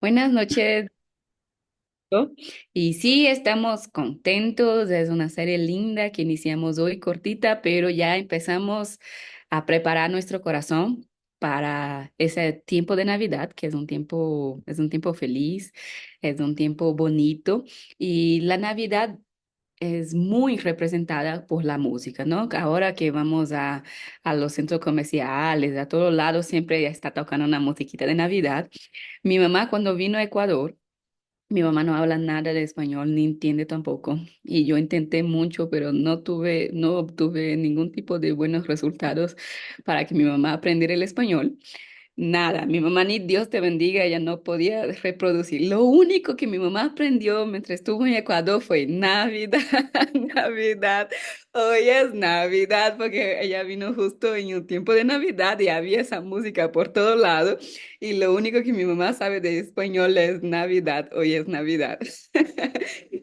Buenas noches. ¿No? Y sí, estamos contentos. Es una serie linda que iniciamos hoy, cortita, pero ya empezamos a preparar nuestro corazón para ese tiempo de Navidad, que es un tiempo feliz, es un tiempo bonito. Y la Navidad es muy representada por la música, ¿no? Ahora que vamos a los centros comerciales, a todos lados, siempre está tocando una musiquita de Navidad. Mi mamá cuando vino a Ecuador, mi mamá no habla nada de español, ni entiende tampoco. Y yo intenté mucho, pero no obtuve ningún tipo de buenos resultados para que mi mamá aprendiera el español. Nada, mi mamá ni Dios te bendiga, ella no podía reproducir. Lo único que mi mamá aprendió mientras estuvo en Ecuador fue Navidad, Navidad. Hoy es Navidad, porque ella vino justo en el tiempo de Navidad y había esa música por todo lado. Y lo único que mi mamá sabe de español es Navidad, hoy es Navidad.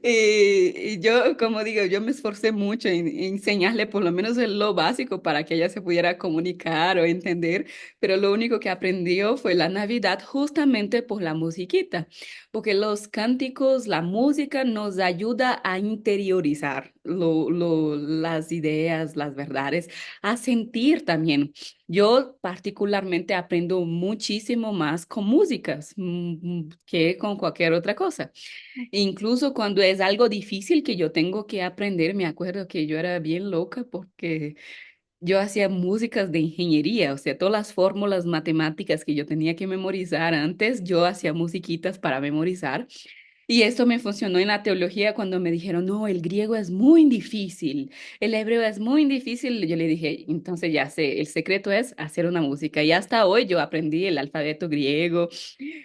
Y yo, como digo, yo me esforcé mucho en enseñarle por lo menos lo básico para que ella se pudiera comunicar o entender, pero lo único que aprendió fue la Navidad justamente por la musiquita, porque los cánticos, la música nos ayuda a interiorizar las ideas, las verdades, a sentir también. Yo particularmente aprendo muchísimo más con músicas que con cualquier otra cosa. Incluso cuando es algo difícil que yo tengo que aprender, me acuerdo que yo era bien loca porque yo hacía músicas de ingeniería, o sea, todas las fórmulas matemáticas que yo tenía que memorizar antes, yo hacía musiquitas para memorizar. Y esto me funcionó en la teología cuando me dijeron, no, el griego es muy difícil, el hebreo es muy difícil. Yo le dije, entonces ya sé, el secreto es hacer una música. Y hasta hoy yo aprendí el alfabeto griego,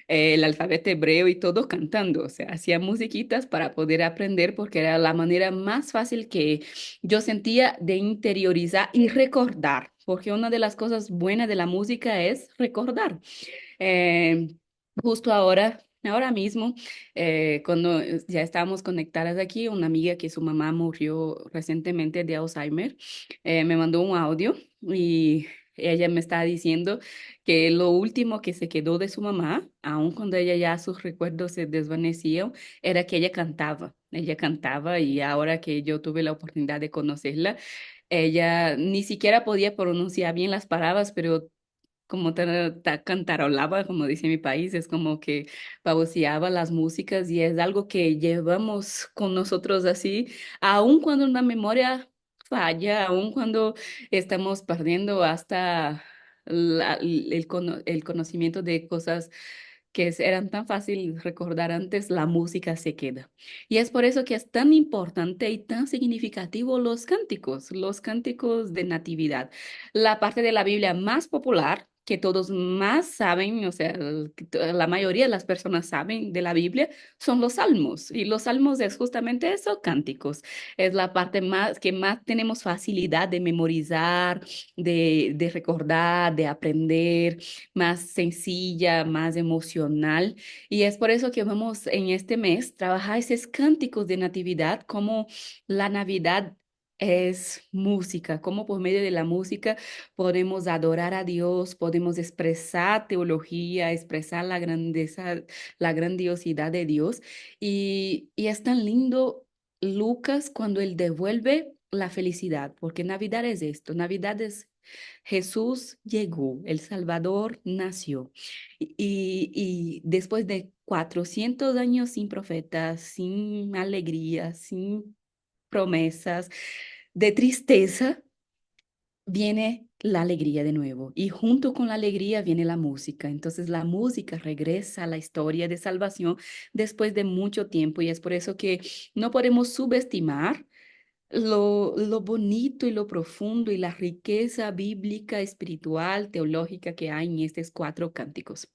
el alfabeto hebreo y todo cantando. O sea, hacía musiquitas para poder aprender porque era la manera más fácil que yo sentía de interiorizar y recordar. Porque una de las cosas buenas de la música es recordar. Eh, justo ahora mismo, cuando ya estábamos conectadas aquí, una amiga que su mamá murió recientemente de Alzheimer, me mandó un audio y ella me estaba diciendo que lo último que se quedó de su mamá, aun cuando ella ya sus recuerdos se desvanecían, era que ella cantaba. Ella cantaba y ahora que yo tuve la oportunidad de conocerla, ella ni siquiera podía pronunciar bien las palabras, pero como cantarolaba, como dice mi país, es como que baboseaba las músicas y es algo que llevamos con nosotros así, aun cuando una memoria falla, aun cuando estamos perdiendo hasta el conocimiento de cosas que eran tan fácil recordar antes, la música se queda. Y es por eso que es tan importante y tan significativo los cánticos de natividad, la parte de la Biblia más popular, que todos más saben, o sea, la mayoría de las personas saben de la Biblia, son los salmos. Y los salmos es justamente eso, cánticos. Es la parte más que más tenemos facilidad de memorizar, de recordar, de aprender, más sencilla, más emocional. Y es por eso que vamos en este mes trabajar esos cánticos de natividad, como la Navidad es música, como por medio de la música podemos adorar a Dios, podemos expresar teología, expresar la grandeza, la grandiosidad de Dios. Y es tan lindo Lucas cuando él devuelve la felicidad, porque Navidad es esto, Navidad es Jesús llegó, el Salvador nació. Y después de 400 años sin profetas, sin alegría, sin promesas, de tristeza, viene la alegría de nuevo y junto con la alegría viene la música. Entonces la música regresa a la historia de salvación después de mucho tiempo y es por eso que no podemos subestimar lo bonito y lo profundo y la riqueza bíblica, espiritual, teológica que hay en estos cuatro cánticos.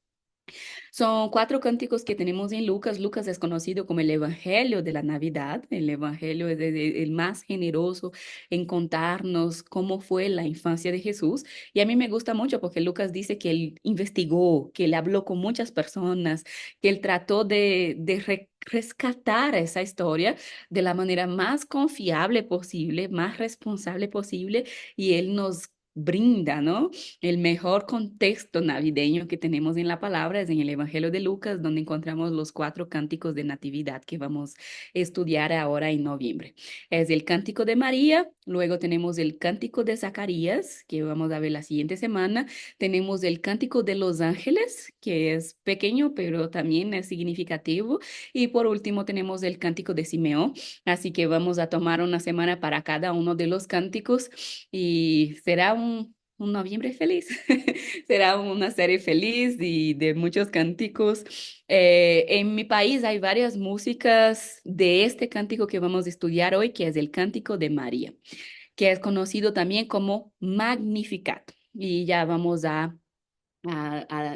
Son cuatro cánticos que tenemos en Lucas. Lucas es conocido como el Evangelio de la Navidad. El Evangelio es el más generoso en contarnos cómo fue la infancia de Jesús. Y a mí me gusta mucho porque Lucas dice que él investigó, que él habló con muchas personas, que él trató de rescatar esa historia de la manera más confiable posible, más responsable posible. Y él brinda, ¿no? El mejor contexto navideño que tenemos en la palabra es en el Evangelio de Lucas, donde encontramos los cuatro cánticos de Natividad que vamos a estudiar ahora en noviembre. Es el cántico de María, luego tenemos el cántico de Zacarías, que vamos a ver la siguiente semana. Tenemos el cántico de los ángeles, que es pequeño, pero también es significativo. Y por último tenemos el cántico de Simeón. Así que vamos a tomar una semana para cada uno de los cánticos y será un noviembre feliz. Será una serie feliz y de muchos cánticos. En mi país hay varias músicas de este cántico que vamos a estudiar hoy, que es el cántico de María, que es conocido también como Magnificat. Y ya vamos a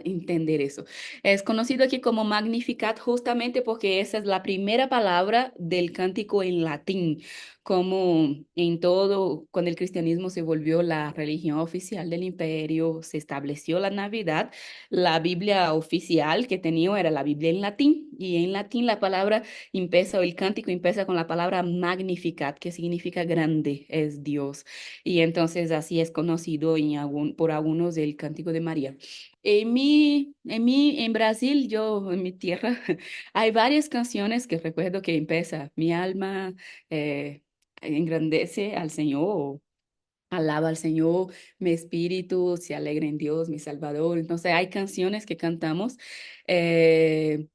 entender eso. Es conocido aquí como Magnificat justamente porque esa es la primera palabra del cántico en latín, como en todo, cuando el cristianismo se volvió la religión oficial del imperio, se estableció la Navidad, la Biblia oficial que tenía era la Biblia en latín, y en latín la palabra empieza, o el cántico empieza con la palabra Magnificat, que significa grande es Dios, y entonces así es conocido por algunos el cántico de María. En Brasil, yo, en mi tierra, hay varias canciones que recuerdo que empieza, mi alma engrandece al Señor, alaba al Señor, mi espíritu se alegra en Dios, mi Salvador. Entonces hay canciones que cantamos. eh,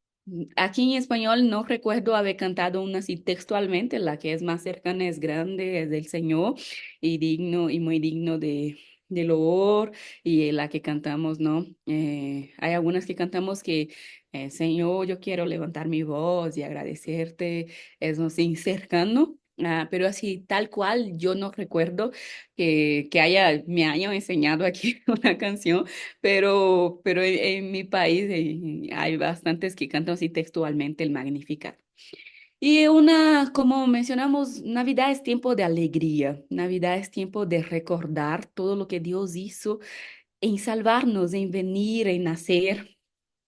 Aquí en español no recuerdo haber cantado una así textualmente, la que es más cercana es grande, es del Señor y digno y muy digno de loor y la que cantamos, ¿no? Hay algunas que cantamos que, Señor, yo quiero levantar mi voz y agradecerte, es así cercano. Pero así tal cual yo no recuerdo me hayan enseñado aquí una canción, pero en mi país hay bastantes que cantan así textualmente el Magnificat. Y como mencionamos, Navidad es tiempo de alegría, Navidad es tiempo de recordar todo lo que Dios hizo en salvarnos, en venir, en nacer.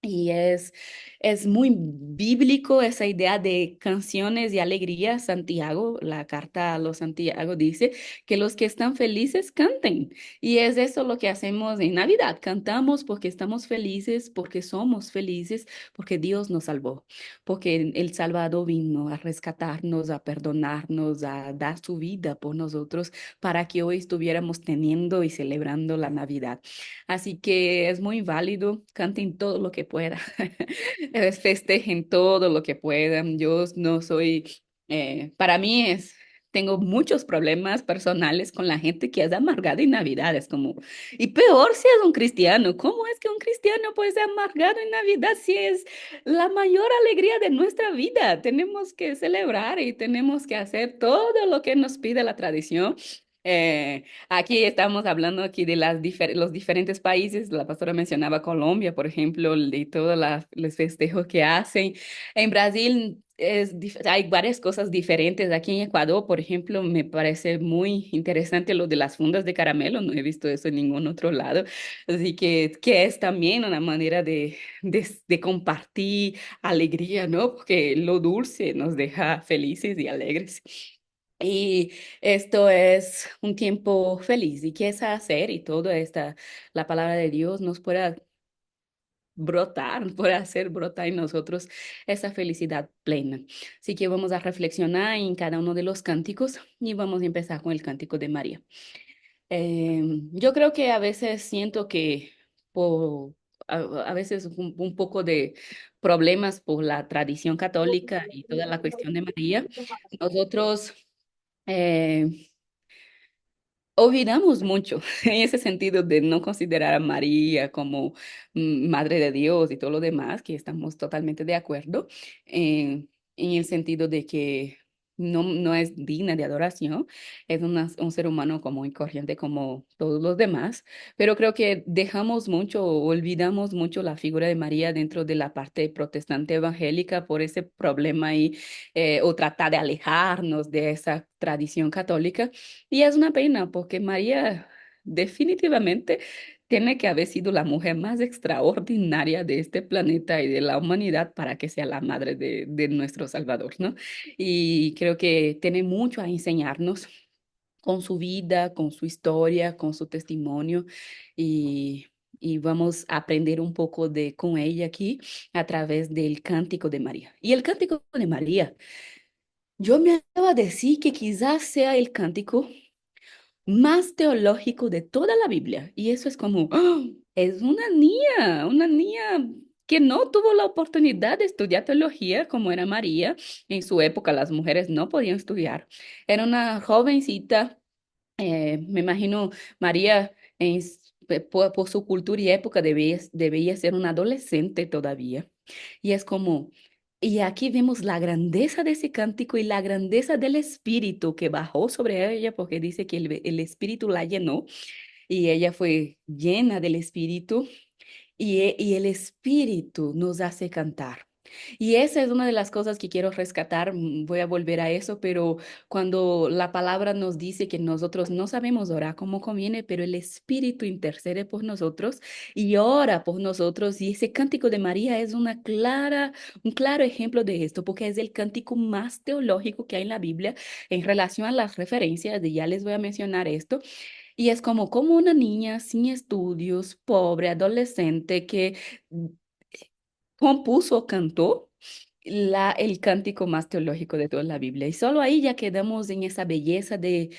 Y es muy bíblico esa idea de canciones de alegría. Santiago, la carta a los Santiago dice que los que están felices canten. Y es eso lo que hacemos en Navidad. Cantamos porque estamos felices, porque somos felices, porque Dios nos salvó, porque el Salvador vino a rescatarnos, a perdonarnos, a dar su vida por nosotros para que hoy estuviéramos teniendo y celebrando la Navidad. Así que es muy válido, canten todo lo que puedan, festejen todo lo que puedan. Yo no soy, para mí tengo muchos problemas personales con la gente que es amargada en Navidad. Es como, y peor si es un cristiano. ¿Cómo es que un cristiano puede ser amargado en Navidad si es la mayor alegría de nuestra vida? Tenemos que celebrar y tenemos que hacer todo lo que nos pide la tradición. Aquí estamos hablando aquí de los diferentes países. La pastora mencionaba Colombia, por ejemplo, de todos los festejos que hacen. En Brasil hay varias cosas diferentes. Aquí en Ecuador, por ejemplo, me parece muy interesante lo de las fundas de caramelo. No he visto eso en ningún otro lado. Así que es también una manera de compartir alegría, ¿no? Porque lo dulce nos deja felices y alegres. Y esto es un tiempo feliz y que es hacer y todo esta, la palabra de Dios nos pueda brotar, pueda hacer brotar en nosotros esa felicidad plena. Así que vamos a reflexionar en cada uno de los cánticos y vamos a empezar con el cántico de María. Yo creo que a veces siento que por, a veces un poco de problemas por la tradición católica y toda la cuestión de María, nosotros eh, olvidamos mucho en ese sentido de no considerar a María como Madre de Dios y todo lo demás, que estamos totalmente de acuerdo, en el sentido de que no es digna de adoración, es un ser humano común y corriente como todos los demás, pero creo que dejamos mucho, olvidamos mucho la figura de María dentro de la parte protestante evangélica por ese problema ahí, o tratar de alejarnos de esa tradición católica. Y es una pena porque María definitivamente tiene que haber sido la mujer más extraordinaria de este planeta y de la humanidad para que sea la madre de nuestro Salvador, ¿no? Y creo que tiene mucho a enseñarnos con su vida, con su historia, con su testimonio y, y vamos a aprender un poco de con ella aquí a través del Cántico de María. Y el Cántico de María, yo me atrevo a decir que quizás sea el cántico más teológico de toda la Biblia. Y eso es como, ¡ah! Es una niña que no tuvo la oportunidad de estudiar teología como era María. En su época las mujeres no podían estudiar. Era una jovencita, me imagino María por su cultura y época debía ser una adolescente todavía. Y es como, y aquí vemos la grandeza de ese cántico y la grandeza del Espíritu que bajó sobre ella, porque dice que el Espíritu la llenó y ella fue llena del Espíritu y el Espíritu nos hace cantar. Y esa es una de las cosas que quiero rescatar. Voy a volver a eso, pero cuando la palabra nos dice que nosotros no sabemos orar como conviene, pero el Espíritu intercede por nosotros y ora por nosotros. Y ese cántico de María es un claro ejemplo de esto, porque es el cántico más teológico que hay en la Biblia en relación a las referencias, de ya les voy a mencionar esto. Y es como una niña sin estudios, pobre, adolescente, que compuso, cantó el cántico más teológico de toda la Biblia. Y solo ahí ya quedamos en esa belleza de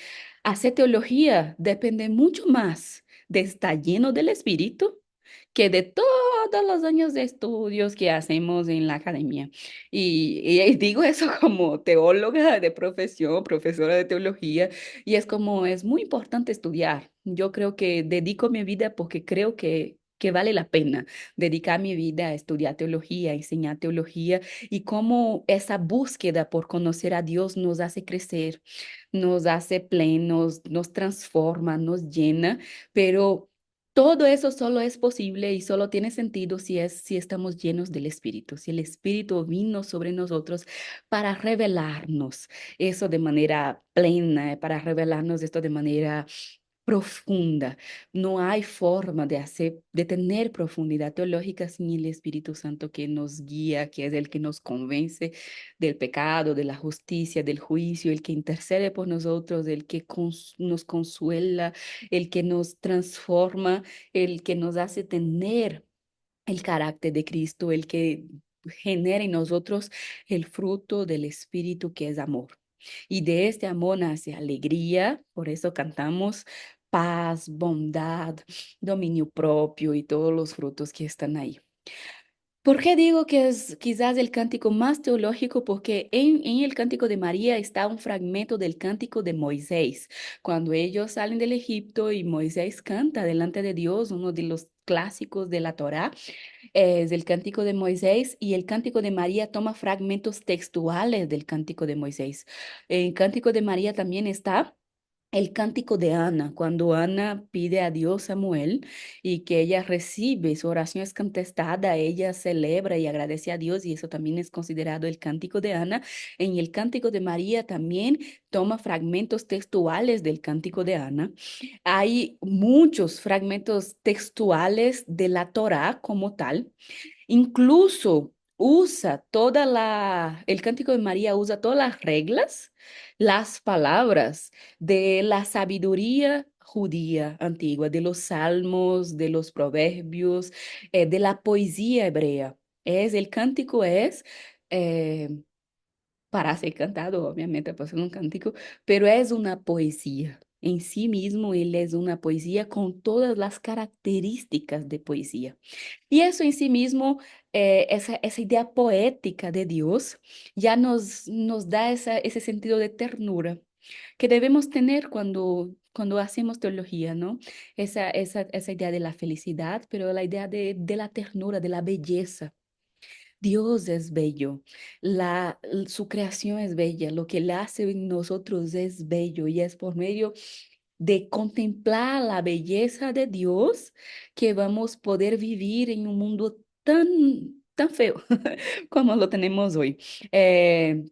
hacer teología. Depende mucho más de estar lleno del Espíritu que de todos los años de estudios que hacemos en la academia. Y digo eso como teóloga de profesión, profesora de teología, y es como es muy importante estudiar. Yo creo que dedico mi vida porque creo que vale la pena dedicar mi vida a estudiar teología, a enseñar teología y cómo esa búsqueda por conocer a Dios nos hace crecer, nos hace plenos, nos transforma, nos llena, pero todo eso solo es posible y solo tiene sentido si estamos llenos del Espíritu, si el Espíritu vino sobre nosotros para revelarnos eso de manera plena, para revelarnos esto de manera profunda. No hay forma de hacer, de tener profundidad teológica sin el Espíritu Santo que nos guía, que es el que nos convence del pecado, de la justicia, del juicio, el que intercede por nosotros, el que nos consuela, el que nos transforma, el que nos hace tener el carácter de Cristo, el que genera en nosotros el fruto del Espíritu que es amor. Y de este amor nace alegría, por eso cantamos paz, bondad, dominio propio y todos los frutos que están ahí. ¿Por qué digo que es quizás el cántico más teológico? Porque en el cántico de María está un fragmento del cántico de Moisés, cuando ellos salen del Egipto y Moisés canta delante de Dios, uno de los clásicos de la Torá, es el cántico de Moisés y el cántico de María toma fragmentos textuales del cántico de Moisés. En el cántico de María también está el cántico de Ana, cuando Ana pide a Dios Samuel y que ella recibe, su oración es contestada, ella celebra y agradece a Dios y eso también es considerado el cántico de Ana. En el cántico de María también toma fragmentos textuales del cántico de Ana. Hay muchos fragmentos textuales de la Torá como tal. Incluso el Cántico de María usa todas las reglas, las palabras de la sabiduría judía antigua, de los salmos, de los proverbios, de la poesía hebrea. El cántico es eh, para ser cantado, obviamente, por ser un cántico, pero es una poesía. En sí mismo, él es una poesía con todas las características de poesía. Y eso en sí mismo, esa idea poética de Dios, ya nos da ese sentido de ternura que debemos tener cuando hacemos teología, ¿no? Esa idea de la felicidad, pero la idea de la ternura, de la belleza. Dios es bello, su creación es bella, lo que Él hace en nosotros es bello y es por medio de contemplar la belleza de Dios que vamos a poder vivir en un mundo tan feo como lo tenemos hoy. Eh,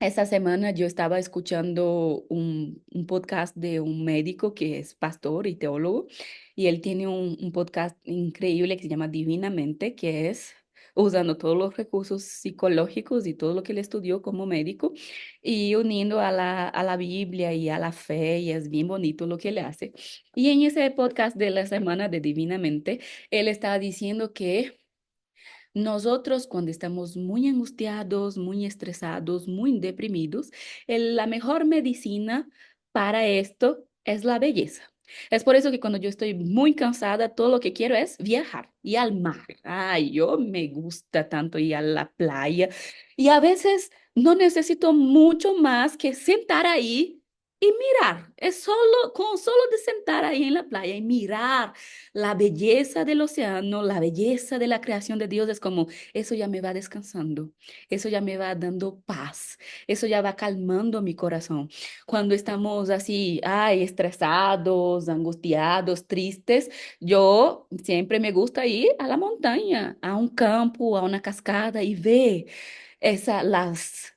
Esta semana yo estaba escuchando un podcast de un médico que es pastor y teólogo y él tiene un podcast increíble que se llama Divinamente, que es usando todos los recursos psicológicos y todo lo que él estudió como médico y uniendo a la Biblia y a la fe, y es bien bonito lo que él hace. Y en ese podcast de la semana de Divinamente, él estaba diciendo que nosotros cuando estamos muy angustiados, muy estresados, muy deprimidos, la mejor medicina para esto es la belleza. Es por eso que cuando yo estoy muy cansada, todo lo que quiero es viajar y al mar. Ay, yo me gusta tanto ir a la playa y a veces no necesito mucho más que sentar ahí y mirar. Es solo con solo de sentar ahí en la playa y mirar la belleza del océano, la belleza de la creación de Dios, es como, eso ya me va descansando, eso ya me va dando paz, eso ya va calmando mi corazón. Cuando estamos así, ay, estresados, angustiados, tristes, yo siempre me gusta ir a la montaña, a un campo, a una cascada y ver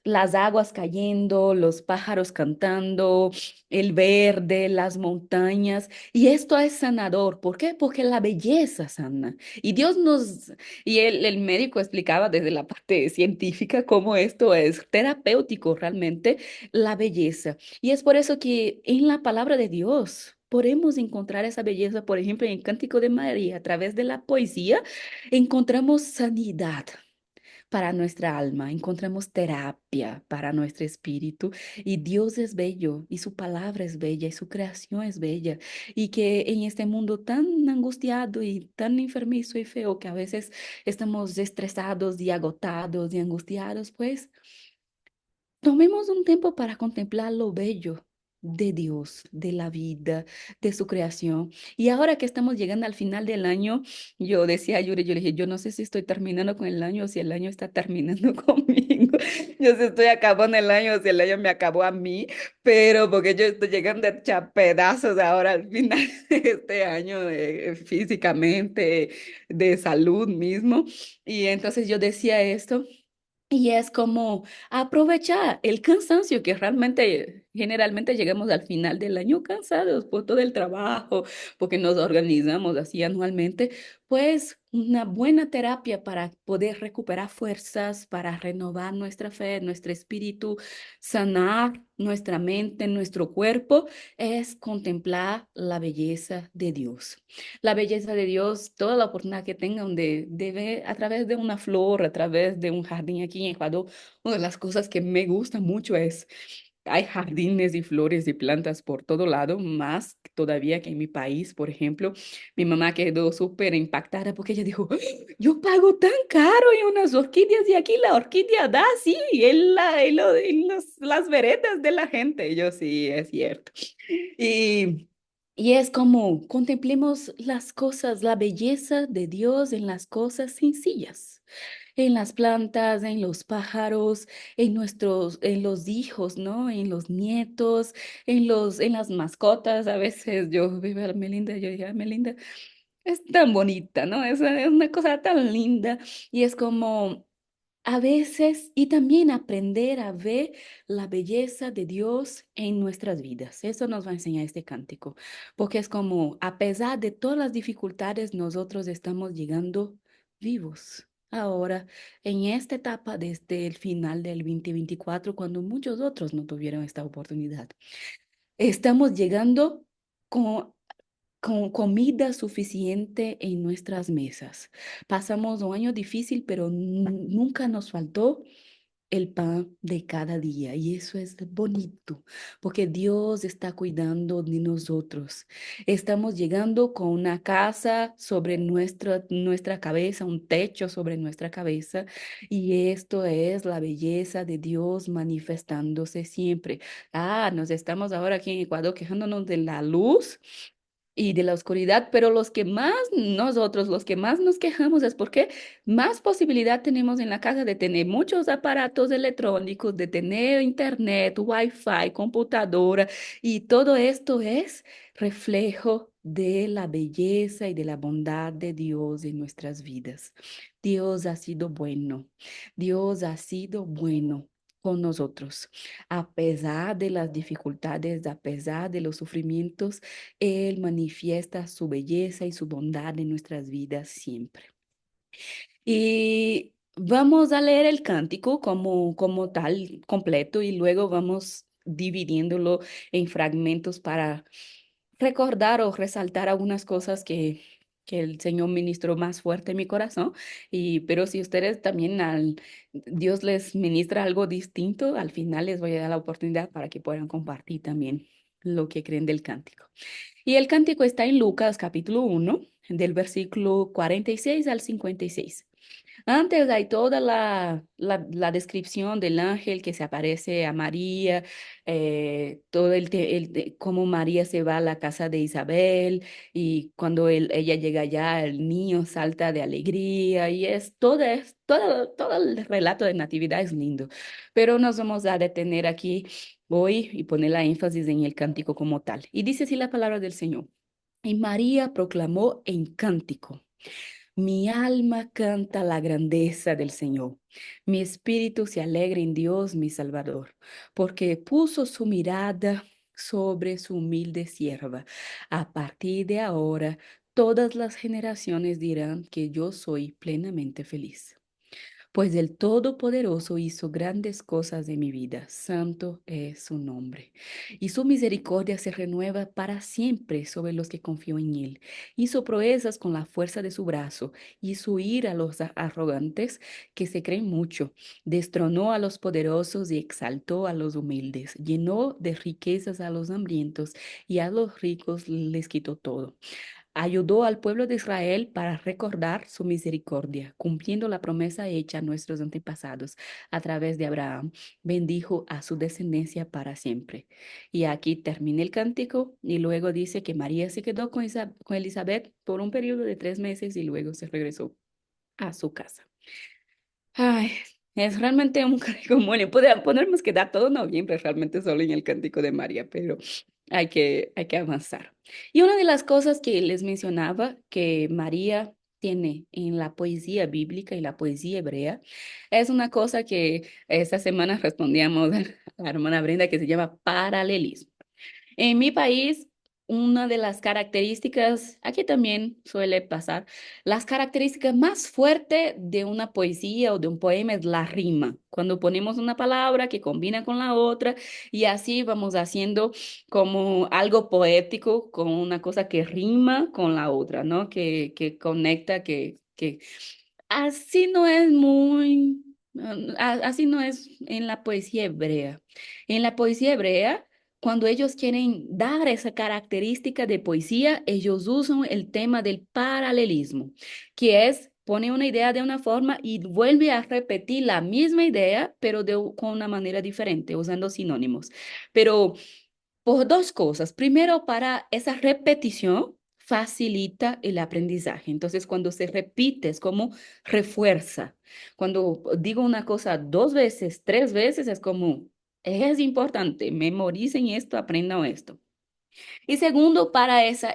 las aguas cayendo, los pájaros cantando, el verde, las montañas. Y esto es sanador. ¿Por qué? Porque la belleza sana. Y Dios nos, y el médico explicaba desde la parte científica cómo esto es terapéutico realmente, la belleza. Y es por eso que en la palabra de Dios podemos encontrar esa belleza, por ejemplo, en el Cántico de María, a través de la poesía, encontramos sanidad para nuestra alma, encontramos terapia para nuestro espíritu y Dios es bello y su palabra es bella y su creación es bella y que en este mundo tan angustiado y tan enfermizo y feo que a veces estamos estresados y agotados y angustiados, pues tomemos un tiempo para contemplar lo bello de Dios, de la vida, de su creación. Y ahora que estamos llegando al final del año, yo decía a Yuri, yo le dije, yo no sé si estoy terminando con el año o si el año está terminando conmigo. Yo si estoy acabando el año o si el año me acabó a mí, pero porque yo estoy llegando a pedazos ahora al final de este año, físicamente, de salud mismo. Y entonces yo decía esto. Y es como aprovechar el cansancio que realmente, generalmente llegamos al final del año cansados por todo el trabajo, porque nos organizamos así anualmente, pues una buena terapia para poder recuperar fuerzas, para renovar nuestra fe, nuestro espíritu, sanar nuestra mente, nuestro cuerpo, es contemplar la belleza de Dios. La belleza de Dios, toda la oportunidad que tengan de ver a través de una flor, a través de un jardín aquí en Ecuador. Una de las cosas que me gusta mucho es, hay jardines y flores y plantas por todo lado, más todavía que en mi país, por ejemplo. Mi mamá quedó súper impactada porque ella dijo, "¡Ah! Yo pago tan caro en unas orquídeas y aquí la orquídea da así las veredas de la gente". Y yo sí, es cierto. Y y es como contemplemos las cosas, la belleza de Dios en las cosas sencillas, en las plantas, en los pájaros, en nuestros, en los hijos, ¿no? En los nietos, en las mascotas. A veces yo veo a Melinda, yo digo, "Ay, Melinda, es tan bonita, ¿no? Es una cosa tan linda". Y es como a veces, y también aprender a ver la belleza de Dios en nuestras vidas. Eso nos va a enseñar este cántico, porque es como, a pesar de todas las dificultades, nosotros estamos llegando vivos. Ahora, en esta etapa, desde el final del 2024, cuando muchos otros no tuvieron esta oportunidad, estamos llegando con comida suficiente en nuestras mesas. Pasamos un año difícil, pero nunca nos faltó el pan de cada día. Y eso es bonito, porque Dios está cuidando de nosotros. Estamos llegando con una casa sobre nuestra cabeza, un techo sobre nuestra cabeza. Y esto es la belleza de Dios manifestándose siempre. Ah, nos estamos ahora aquí en Ecuador quejándonos de la luz y de la oscuridad, pero los que más nos quejamos es porque más posibilidad tenemos en la casa de tener muchos aparatos electrónicos, de tener internet, wifi, computadora, y todo esto es reflejo de la belleza y de la bondad de Dios en nuestras vidas. Dios ha sido bueno, Dios ha sido bueno con nosotros, a pesar de las dificultades, a pesar de los sufrimientos. Él manifiesta su belleza y su bondad en nuestras vidas siempre. Vamos a leer el cántico como tal, completo, y luego vamos dividiéndolo en fragmentos para recordar o resaltar algunas cosas que el Señor ministró más fuerte en mi corazón. Pero si ustedes también Dios les ministra algo distinto, al final les voy a dar la oportunidad para que puedan compartir también lo que creen del cántico. Y el cántico está en Lucas capítulo 1, del versículo 46 al 56. Antes hay toda la descripción del ángel que se aparece a María, todo cómo María se va a la casa de Isabel y cuando ella llega allá, el niño salta de alegría y todo el relato de Natividad es lindo. Pero nos vamos a detener aquí hoy y poner la énfasis en el cántico como tal. Y dice así la palabra del Señor. Y María proclamó en cántico. Mi alma canta la grandeza del Señor. Mi espíritu se alegra en Dios, mi Salvador, porque puso su mirada sobre su humilde sierva. A partir de ahora, todas las generaciones dirán que yo soy plenamente feliz. Pues el Todopoderoso hizo grandes cosas en mi vida, santo es su nombre. Y su misericordia se renueva para siempre sobre los que confían en él. Hizo proezas con la fuerza de su brazo, hizo ir a los arrogantes que se creen mucho, destronó a los poderosos y exaltó a los humildes, llenó de riquezas a los hambrientos y a los ricos les quitó todo. Ayudó al pueblo de Israel para recordar su misericordia, cumpliendo la promesa hecha a nuestros antepasados a través de Abraham. Bendijo a su descendencia para siempre. Y aquí termina el cántico y luego dice que María se quedó con Elizabeth por un periodo de 3 meses y luego se regresó a su casa. Ay, es realmente un cántico bueno. Podemos quedar todo noviembre realmente solo en el cántico de María, pero hay que avanzar. Y una de las cosas que les mencionaba que María tiene en la poesía bíblica y la poesía hebrea es una cosa que esta semana respondíamos a la hermana Brenda que se llama paralelismo. En mi país, una de las características, aquí también suele pasar, las características más fuertes de una poesía o de un poema es la rima. Cuando ponemos una palabra que combina con la otra y así vamos haciendo como algo poético con una cosa que rima con la otra, ¿no? Que conecta, que así no es muy, así no es en la poesía hebrea. En la poesía hebrea, cuando ellos quieren dar esa característica de poesía, ellos usan el tema del paralelismo, que es pone una idea de una forma y vuelve a repetir la misma idea, pero con una manera diferente, usando sinónimos. Pero por dos cosas. Primero, para esa repetición facilita el aprendizaje. Entonces, cuando se repite, es como refuerza. Cuando digo una cosa 2 veces, 3 veces, es como, es importante, memoricen esto, aprendan esto. Y segundo, para esa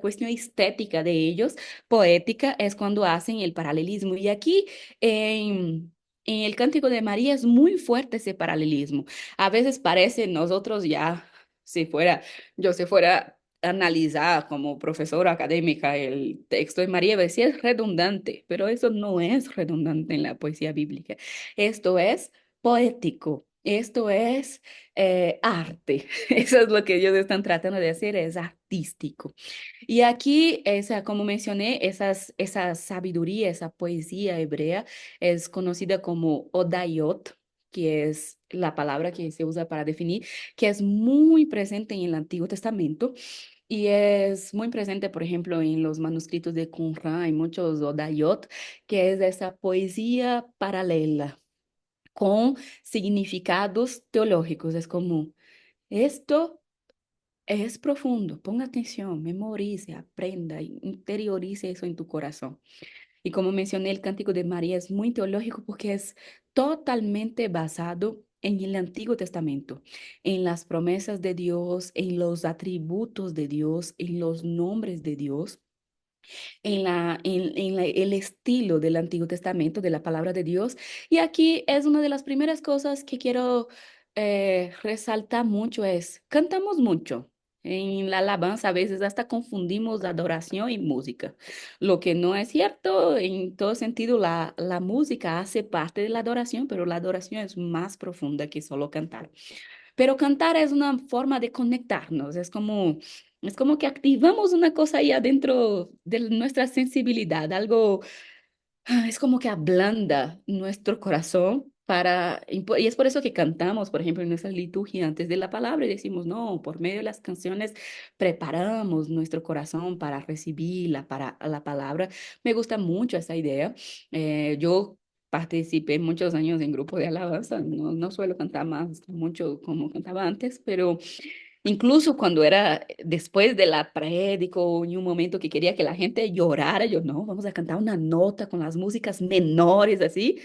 cuestión estética de ellos, poética, es cuando hacen el paralelismo. Y aquí en el Cántico de María es muy fuerte ese paralelismo. A veces parece nosotros ya, si fuera, yo si fuera a analizar como profesora académica el texto de María, decía es redundante, pero eso no es redundante en la poesía bíblica. Esto es poético. Esto es arte. Eso es lo que ellos están tratando de hacer, es artístico. Y aquí, como mencioné, esa sabiduría, esa poesía hebrea es conocida como Odayot, que es la palabra que se usa para definir, que es muy presente en el Antiguo Testamento. Y es muy presente, por ejemplo, en los manuscritos de Qumran, hay muchos Odayot, que es esa poesía paralela con significados teológicos. Es como, esto es profundo, ponga atención, memorice, aprenda, interiorice eso en tu corazón. Y como mencioné, el Cántico de María es muy teológico porque es totalmente basado en el Antiguo Testamento, en las promesas de Dios, en los atributos de Dios, en los nombres de Dios el estilo del Antiguo Testamento, de la palabra de Dios. Y aquí es una de las primeras cosas que quiero resaltar mucho, es, cantamos mucho. En la alabanza a veces hasta confundimos adoración y música, lo que no es cierto en todo sentido. La música hace parte de la adoración, pero la adoración es más profunda que solo cantar. Pero cantar es una forma de conectarnos, es como que activamos una cosa ahí adentro de nuestra sensibilidad, algo es como que ablanda nuestro corazón y es por eso que cantamos, por ejemplo, en nuestra liturgia antes de la palabra y decimos, no, por medio de las canciones preparamos nuestro corazón para recibir para la palabra. Me gusta mucho esa idea. Yo participé muchos años en grupo de alabanza, no, no suelo cantar más mucho como cantaba antes, pero incluso cuando era después de la prédico, en un momento que quería que la gente llorara, yo no, vamos a cantar una nota con las músicas menores así,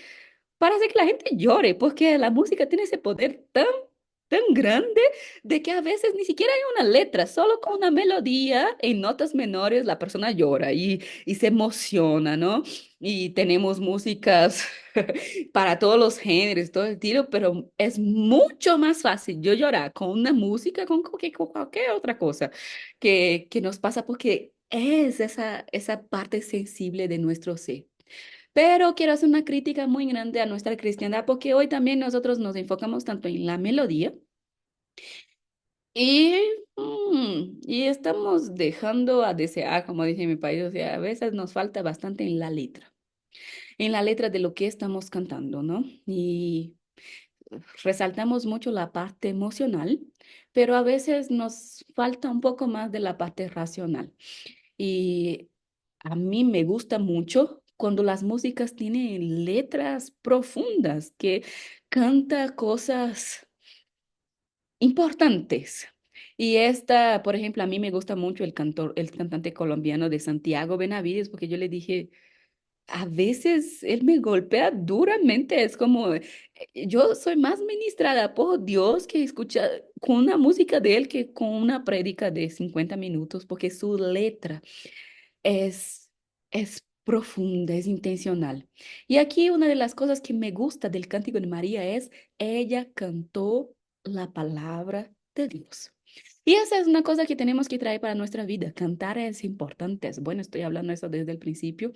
para hacer que la gente llore, porque la música tiene ese poder tan grande de que a veces ni siquiera hay una letra, solo con una melodía en notas menores la persona llora y se emociona, ¿no? Y tenemos músicas para todos los géneros, todo el tiro, pero es mucho más fácil yo llorar con una música, con cualquier otra cosa que nos pasa porque es esa parte sensible de nuestro ser. Pero quiero hacer una crítica muy grande a nuestra cristiandad porque hoy también nosotros nos enfocamos tanto en la melodía y, y estamos dejando a desear, como dice mi país, o sea, a veces nos falta bastante en la letra de lo que estamos cantando, ¿no? Y resaltamos mucho la parte emocional, pero a veces nos falta un poco más de la parte racional. Y a mí me gusta mucho cuando las músicas tienen letras profundas, que canta cosas importantes. Y esta, por ejemplo, a mí me gusta mucho el cantante colombiano de Santiago Benavides, porque yo le dije, a veces él me golpea duramente, es como, yo soy más ministrada por Dios que escuchar con una música de él que con una prédica de 50 minutos, porque su letra es, es profunda, es intencional. Y aquí una de las cosas que me gusta del Cántico de María es, ella cantó la palabra de Dios. Y esa es una cosa que tenemos que traer para nuestra vida. Cantar es importante. Es bueno, estoy hablando eso desde el principio,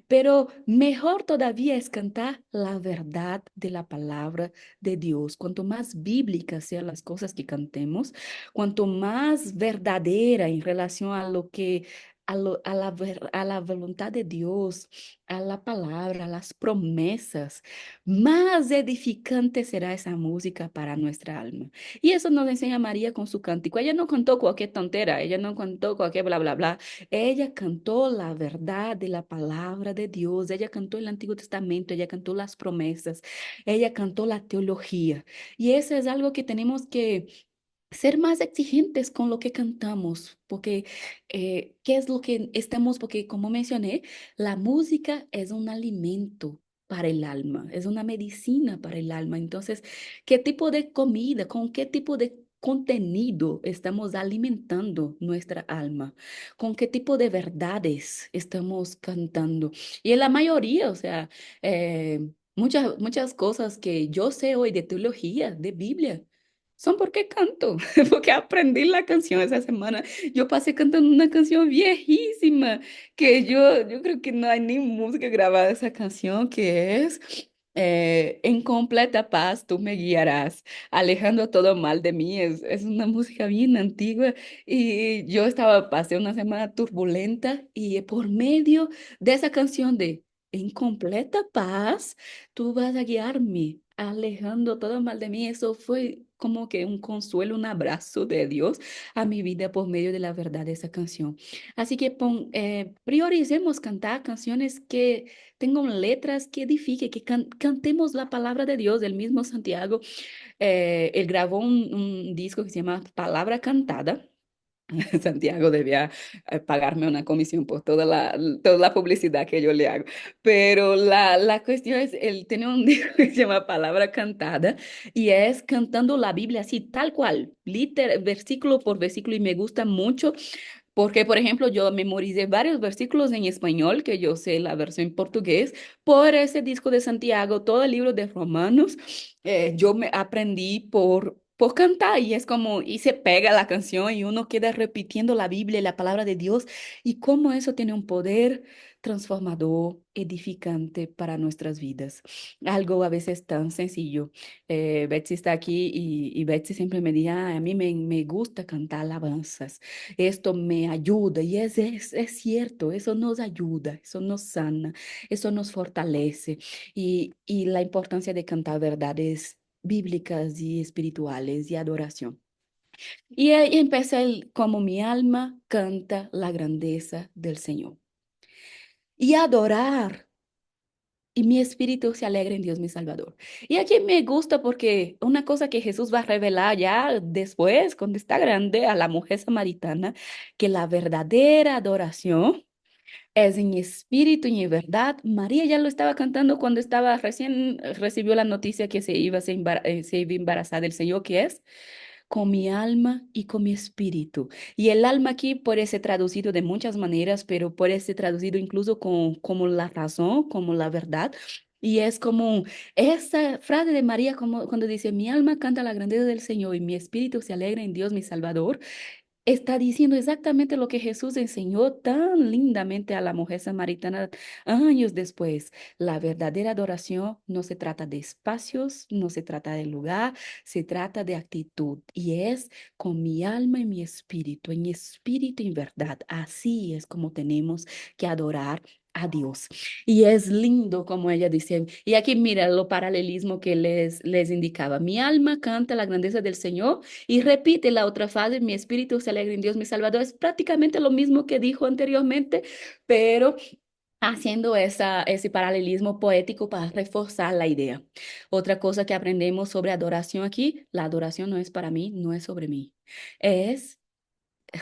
pero mejor todavía es cantar la verdad de la palabra de Dios. Cuanto más bíblicas sean las cosas que cantemos, cuanto más verdadera en relación a lo que a la voluntad de Dios, a la palabra, a las promesas, más edificante será esa música para nuestra alma. Y eso nos enseña María con su cántico. Ella no cantó cualquier tontera, ella no cantó cualquier bla, bla, bla. Ella cantó la verdad de la palabra de Dios, ella cantó el Antiguo Testamento, ella cantó las promesas, ella cantó la teología. Y eso es algo que tenemos que ser más exigentes con lo que cantamos, porque ¿qué es lo que estamos? Porque como mencioné, la música es un alimento para el alma, es una medicina para el alma. Entonces, ¿qué tipo de comida, con qué tipo de contenido estamos alimentando nuestra alma? ¿Con qué tipo de verdades estamos cantando? Y en la mayoría, o sea, muchas cosas que yo sé hoy de teología, de Biblia, son porque canto, porque aprendí la canción esa semana. Yo pasé cantando una canción viejísima, que yo creo que no hay ni música grabada de esa canción, que es En completa paz tú me guiarás, alejando todo mal de mí. Es una música bien antigua y yo pasé una semana turbulenta y por medio de esa canción de En completa paz, tú vas a guiarme, alejando todo mal de mí. Eso fue como que un consuelo, un abrazo de Dios a mi vida por medio de la verdad de esa canción. Así que prioricemos cantar canciones que tengan letras que edifiquen, que cantemos la palabra de Dios. El mismo Santiago, él grabó un disco que se llama Palabra Cantada. Santiago debía pagarme una comisión por toda la publicidad que yo le hago. Pero la cuestión es, él tiene un disco que se llama Palabra Cantada y es cantando la Biblia así, tal cual, versículo por versículo y me gusta mucho. Porque, por ejemplo, yo memoricé varios versículos en español, que yo sé la versión en portugués, por ese disco de Santiago, todo el libro de Romanos, yo me aprendí por cantar y es como, y se pega la canción y uno queda repitiendo la Biblia y la palabra de Dios y cómo eso tiene un poder transformador, edificante para nuestras vidas. Algo a veces tan sencillo. Betsy está aquí y Betsy siempre me dice, "Ay, a mí me gusta cantar alabanzas, esto me ayuda y es cierto, eso nos ayuda, eso nos sana, eso nos fortalece y la importancia de cantar verdades bíblicas y espirituales y adoración. Y ahí empieza el, como mi alma canta la grandeza del Señor. Y adorar, y mi espíritu se alegra en Dios mi Salvador. Y aquí me gusta porque una cosa que Jesús va a revelar ya después, cuando está grande, a la mujer samaritana, que la verdadera adoración es en espíritu y en verdad. María ya lo estaba cantando cuando estaba recién recibió la noticia que se iba a embarazar del Señor, que es con mi alma y con mi espíritu. Y el alma aquí puede ser traducido de muchas maneras, pero puede ser traducido incluso como la razón, como la verdad. Y es como esa frase de María, como cuando dice, mi alma canta la grandeza del Señor y mi espíritu se alegra en Dios, mi Salvador. Está diciendo exactamente lo que Jesús enseñó tan lindamente a la mujer samaritana años después. La verdadera adoración no se trata de espacios, no se trata de lugar, se trata de actitud y es con mi alma y mi espíritu, en espíritu y en verdad. Así es como tenemos que adorar a Dios. Y es lindo como ella dice, y aquí mira lo paralelismo que les indicaba. Mi alma canta la grandeza del Señor y repite la otra frase, mi espíritu se alegra en Dios, mi Salvador. Es prácticamente lo mismo que dijo anteriormente, pero haciendo ese paralelismo poético para reforzar la idea. Otra cosa que aprendemos sobre adoración aquí, la adoración no es para mí, no es sobre mí. Es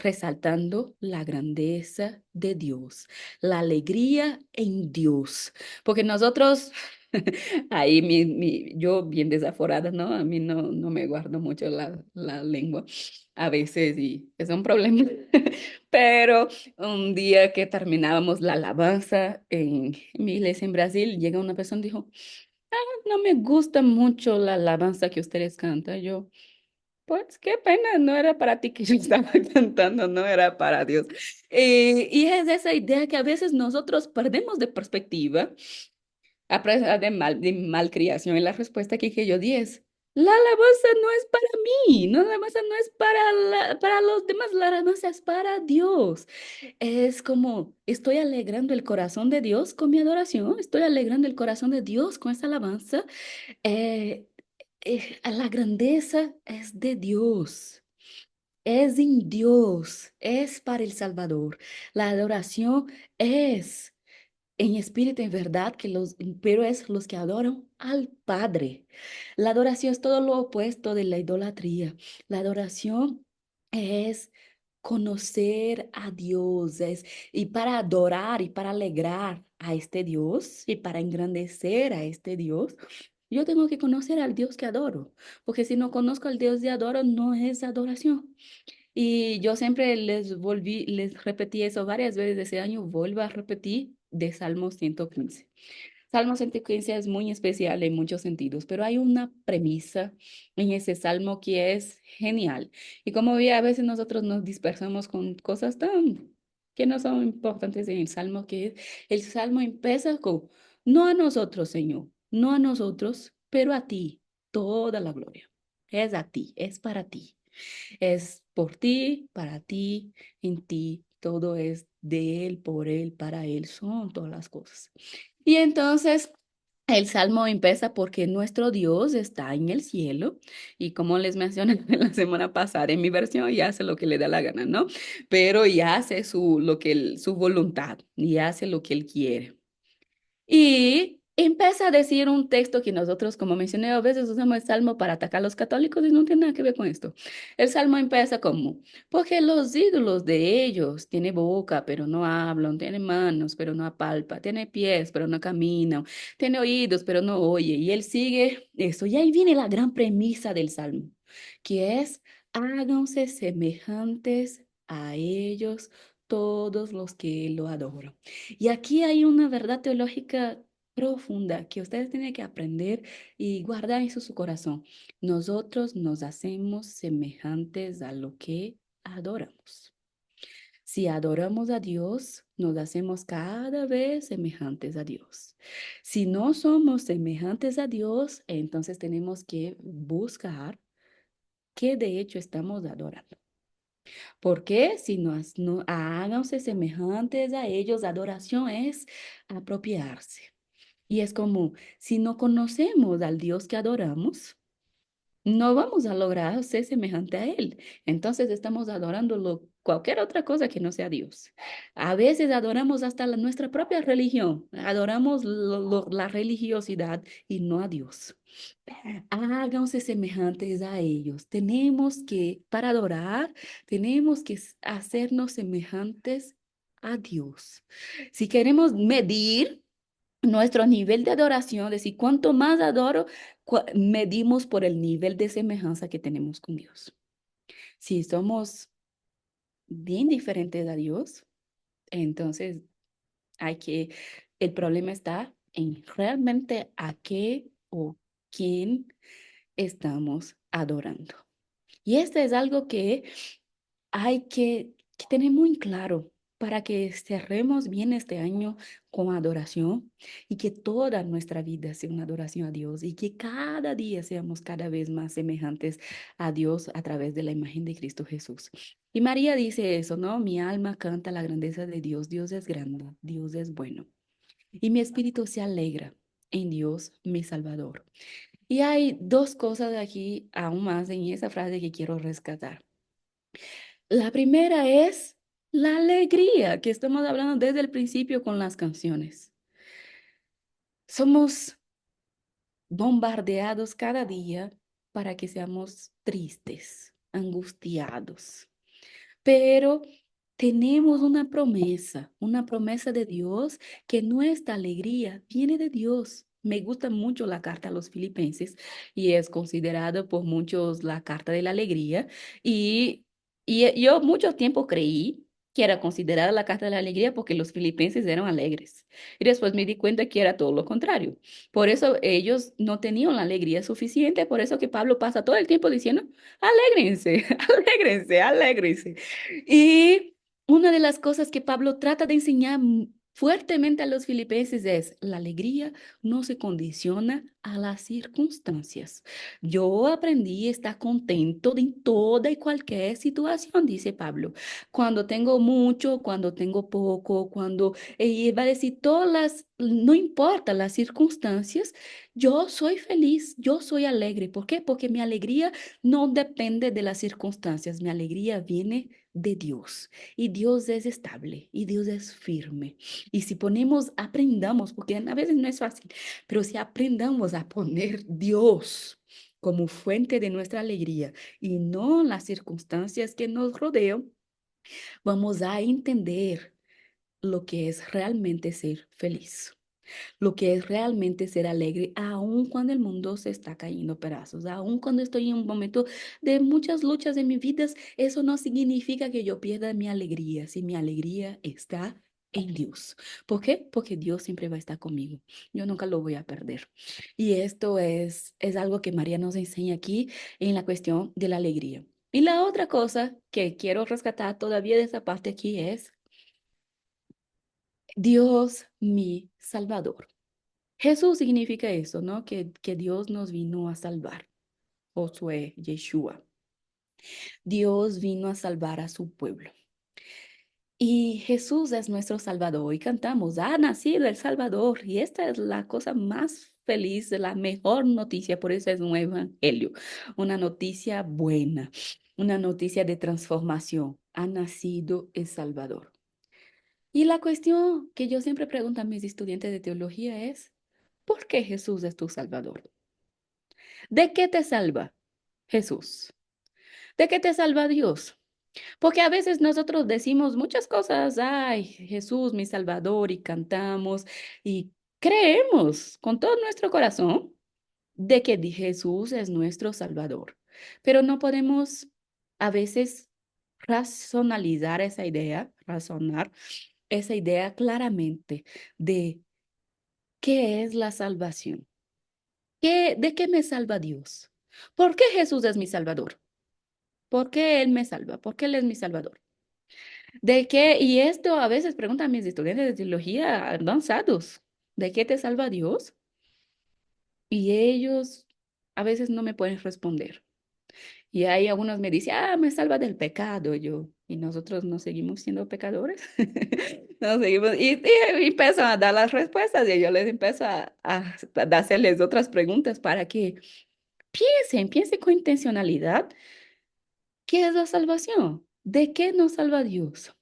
resaltando la grandeza de Dios, la alegría en Dios, porque nosotros, ahí yo bien desaforada, ¿no? A mí no me guardo mucho la lengua a veces y es un problema, pero un día que terminábamos la alabanza en mi iglesia en Brasil, llega una persona y dijo, no me gusta mucho la alabanza que ustedes cantan, yo... Pues qué pena, no era para ti que yo estaba cantando, no era para Dios. Y es esa idea que a veces nosotros perdemos de perspectiva, a pesar de malcriación. Y la respuesta aquí que yo di es, la alabanza no es para mí, no, la alabanza no es para los demás, la alabanza es para Dios. Es como, estoy alegrando el corazón de Dios con mi adoración, estoy alegrando el corazón de Dios con esa alabanza. Eh, la grandeza es de Dios, es en Dios, es para el Salvador. La adoración es en espíritu y en verdad, pero es los que adoran al Padre. La adoración es todo lo opuesto de la idolatría. La adoración es conocer a Dios, y para adorar y para alegrar a este Dios y para engrandecer a este Dios. Yo tengo que conocer al Dios que adoro, porque si no conozco al Dios que adoro, no es adoración. Y yo siempre les repetí eso varias veces ese año, vuelvo a repetir de Salmo 115. Salmo 115 es muy especial en muchos sentidos, pero hay una premisa en ese salmo que es genial. Y como vi, a veces nosotros nos dispersamos con cosas tan que no son importantes en el salmo, que es, el salmo empieza con, no a nosotros, Señor, no a nosotros, pero a ti, toda la gloria. Es a ti, es para ti. Es por ti, para ti, en ti, todo es de Él, por Él, para Él, son todas las cosas. Y entonces el salmo empieza porque nuestro Dios está en el cielo y como les mencioné la semana pasada en mi versión, y hace lo que le da la gana, ¿no? Pero y hace su voluntad y hace lo que Él quiere. Y empieza a decir un texto que nosotros, como mencioné, a veces usamos el Salmo para atacar a los católicos y no tiene nada que ver con esto. El Salmo empieza como, porque los ídolos de ellos tienen boca, pero no hablan, tienen manos, pero no apalpa, tiene pies, pero no caminan, tiene oídos, pero no oye. Y él sigue eso. Y ahí viene la gran premisa del Salmo, que es, háganse semejantes a ellos todos los que lo adoran. Y aquí hay una verdad teológica profunda que ustedes tienen que aprender y guardar en su corazón. Nosotros nos hacemos semejantes a lo que adoramos. Si adoramos a Dios, nos hacemos cada vez semejantes a Dios. Si no somos semejantes a Dios, entonces tenemos que buscar qué de hecho estamos adorando. Porque si no háganse semejantes a ellos, adoración es apropiarse. Y es como, si no conocemos al Dios que adoramos, no vamos a lograr ser semejante a Él. Entonces estamos adorándolo cualquier otra cosa que no sea Dios. A veces adoramos hasta nuestra propia religión, adoramos la religiosidad y no a Dios. Háganse semejantes a ellos. Tenemos que, para adorar, tenemos que hacernos semejantes a Dios. Si queremos medir nuestro nivel de adoración, decir, cuánto más adoro, medimos por el nivel de semejanza que tenemos con Dios. Si somos bien diferentes a Dios, entonces el problema está en realmente a qué o quién estamos adorando. Y esto es algo que hay que tener muy claro para que cerremos bien este año con adoración y que toda nuestra vida sea una adoración a Dios y que cada día seamos cada vez más semejantes a Dios a través de la imagen de Cristo Jesús. Y María dice eso, ¿no? Mi alma canta la grandeza de Dios. Dios es grande, Dios es bueno. Y mi espíritu se alegra en Dios, mi Salvador. Y hay dos cosas aquí, aún más en esa frase que quiero rescatar. La primera es la alegría que estamos hablando desde el principio con las canciones. Somos bombardeados cada día para que seamos tristes, angustiados. Pero tenemos una promesa de Dios, que nuestra alegría viene de Dios. Me gusta mucho la carta a los filipenses y es considerada por muchos la carta de la alegría. Y, y yo mucho tiempo creí que era considerada la carta de la alegría porque los filipenses eran alegres. Y después me di cuenta que era todo lo contrario. Por eso ellos no tenían la alegría suficiente, por eso que Pablo pasa todo el tiempo diciendo, alégrense, alégrense, alégrense. Y una de las cosas que Pablo trata de enseñar fuertemente a los filipenses es la alegría no se condiciona a las circunstancias. Yo aprendí a estar contento en toda y cualquier situación, dice Pablo. Cuando tengo mucho, cuando tengo poco, cuando va a decir todas no importa las circunstancias, yo soy feliz, yo soy alegre. ¿Por qué? Porque mi alegría no depende de las circunstancias, mi alegría viene de Dios. Y Dios es estable y Dios es firme. Y si aprendamos, porque a veces no es fácil, pero si aprendamos a poner Dios como fuente de nuestra alegría y no las circunstancias que nos rodean, vamos a entender lo que es realmente ser feliz, lo que es realmente ser alegre, aun cuando el mundo se está cayendo a pedazos, aun cuando estoy en un momento de muchas luchas en mi vida, eso no significa que yo pierda mi alegría, si mi alegría está en Dios. ¿Por qué? Porque Dios siempre va a estar conmigo. Yo nunca lo voy a perder. Y esto es algo que María nos enseña aquí en la cuestión de la alegría. Y la otra cosa que quiero rescatar todavía de esa parte aquí es Dios mi Salvador. Jesús significa eso, ¿no? Que Dios nos vino a salvar. Josué, Yeshua. Dios vino a salvar a su pueblo. Y Jesús es nuestro Salvador. Y cantamos, ha nacido el Salvador. Y esta es la cosa más feliz, la mejor noticia. Por eso es un evangelio. Una noticia buena. Una noticia de transformación. Ha nacido el Salvador. Y la cuestión que yo siempre pregunto a mis estudiantes de teología es, ¿por qué Jesús es tu Salvador? ¿De qué te salva Jesús? ¿De qué te salva Dios? Porque a veces nosotros decimos muchas cosas, ay, Jesús, mi Salvador, y cantamos y creemos con todo nuestro corazón de que Jesús es nuestro Salvador. Pero no podemos a veces razonar esa idea claramente de ¿qué es la salvación? ¿De qué me salva Dios? ¿Por qué Jesús es mi Salvador? ¿Por qué Él me salva? ¿Por qué Él es mi Salvador? ¿De qué? Y esto a veces preguntan mis estudiantes de teología avanzados, ¿de qué te salva Dios? Y ellos a veces no me pueden responder. Y hay algunos me dicen, me salva del pecado yo. Y nosotros no seguimos siendo pecadores. No seguimos. Y empiezan a dar las respuestas y yo les empiezo a hacerles otras preguntas para que piensen con intencionalidad. ¿Qué es la salvación? ¿De qué nos salva Dios?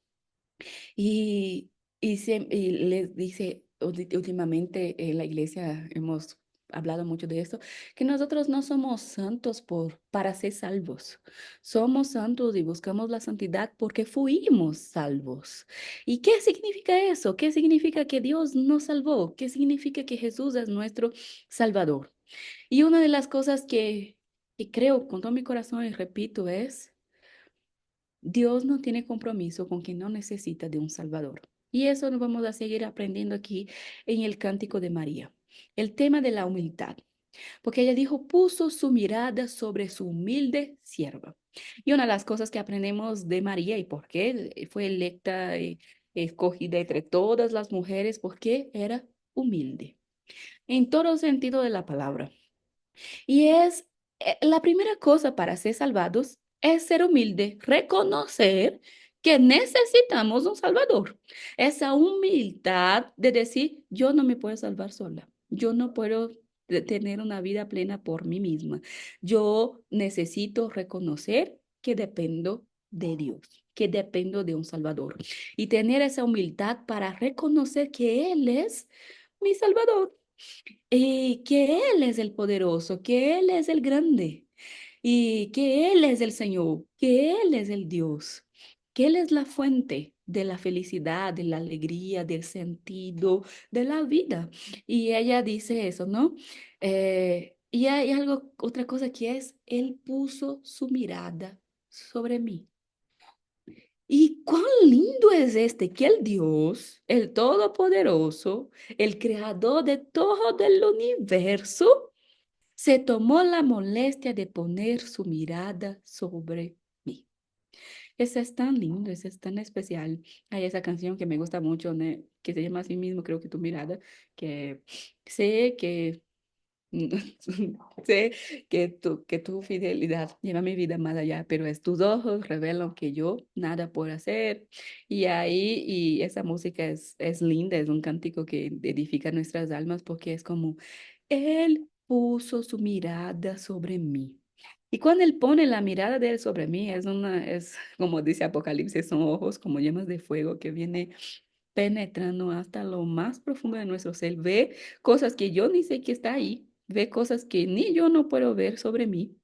Y, y les dice, últimamente en la iglesia hemos hablado mucho de esto, que nosotros no somos santos para ser salvos. Somos santos y buscamos la santidad porque fuimos salvos. ¿Y qué significa eso? ¿Qué significa que Dios nos salvó? ¿Qué significa que Jesús es nuestro Salvador? Y una de las cosas que creo con todo mi corazón y repito es Dios no tiene compromiso con quien no necesita de un Salvador. Y eso nos vamos a seguir aprendiendo aquí en el Cántico de María. El tema de la humildad, porque ella dijo, puso su mirada sobre su humilde sierva. Y una de las cosas que aprendemos de María y por qué fue electa y escogida entre todas las mujeres, porque era humilde, en todo sentido de la palabra. Y es la primera cosa para ser salvados es ser humilde, reconocer que necesitamos un Salvador. Esa humildad de decir, yo no me puedo salvar sola. Yo no puedo tener una vida plena por mí misma. Yo necesito reconocer que dependo de Dios, que dependo de un Salvador. Y tener esa humildad para reconocer que Él es mi Salvador. Y que Él es el poderoso, que Él es el grande, y que Él es el Señor, que Él es el Dios, que Él es la fuente de la felicidad, de la alegría, del sentido, de la vida. Y ella dice eso, ¿no? Y hay algo, otra cosa que es, Él puso su mirada sobre mí. Y cuán lindo es este, que el Dios, el Todopoderoso, el Creador de todo el universo, se tomó la molestia de poner su mirada sobre mí. Eso es tan lindo, eso es tan especial. Hay esa canción que me gusta mucho, ¿no? Que se llama así mismo, creo que tu mirada, que sé que sé que tu fidelidad lleva mi vida más allá, pero es tus ojos revelan que yo nada puedo hacer. Y ahí, y esa música es linda, es un cántico que edifica nuestras almas porque es como, Él puso su mirada sobre mí. Y cuando Él pone la mirada de Él sobre mí, es como dice Apocalipsis, son ojos como llamas de fuego que viene penetrando hasta lo más profundo de nuestro ser. Ve cosas que yo ni sé que está ahí, ve cosas que ni yo no puedo ver sobre mí.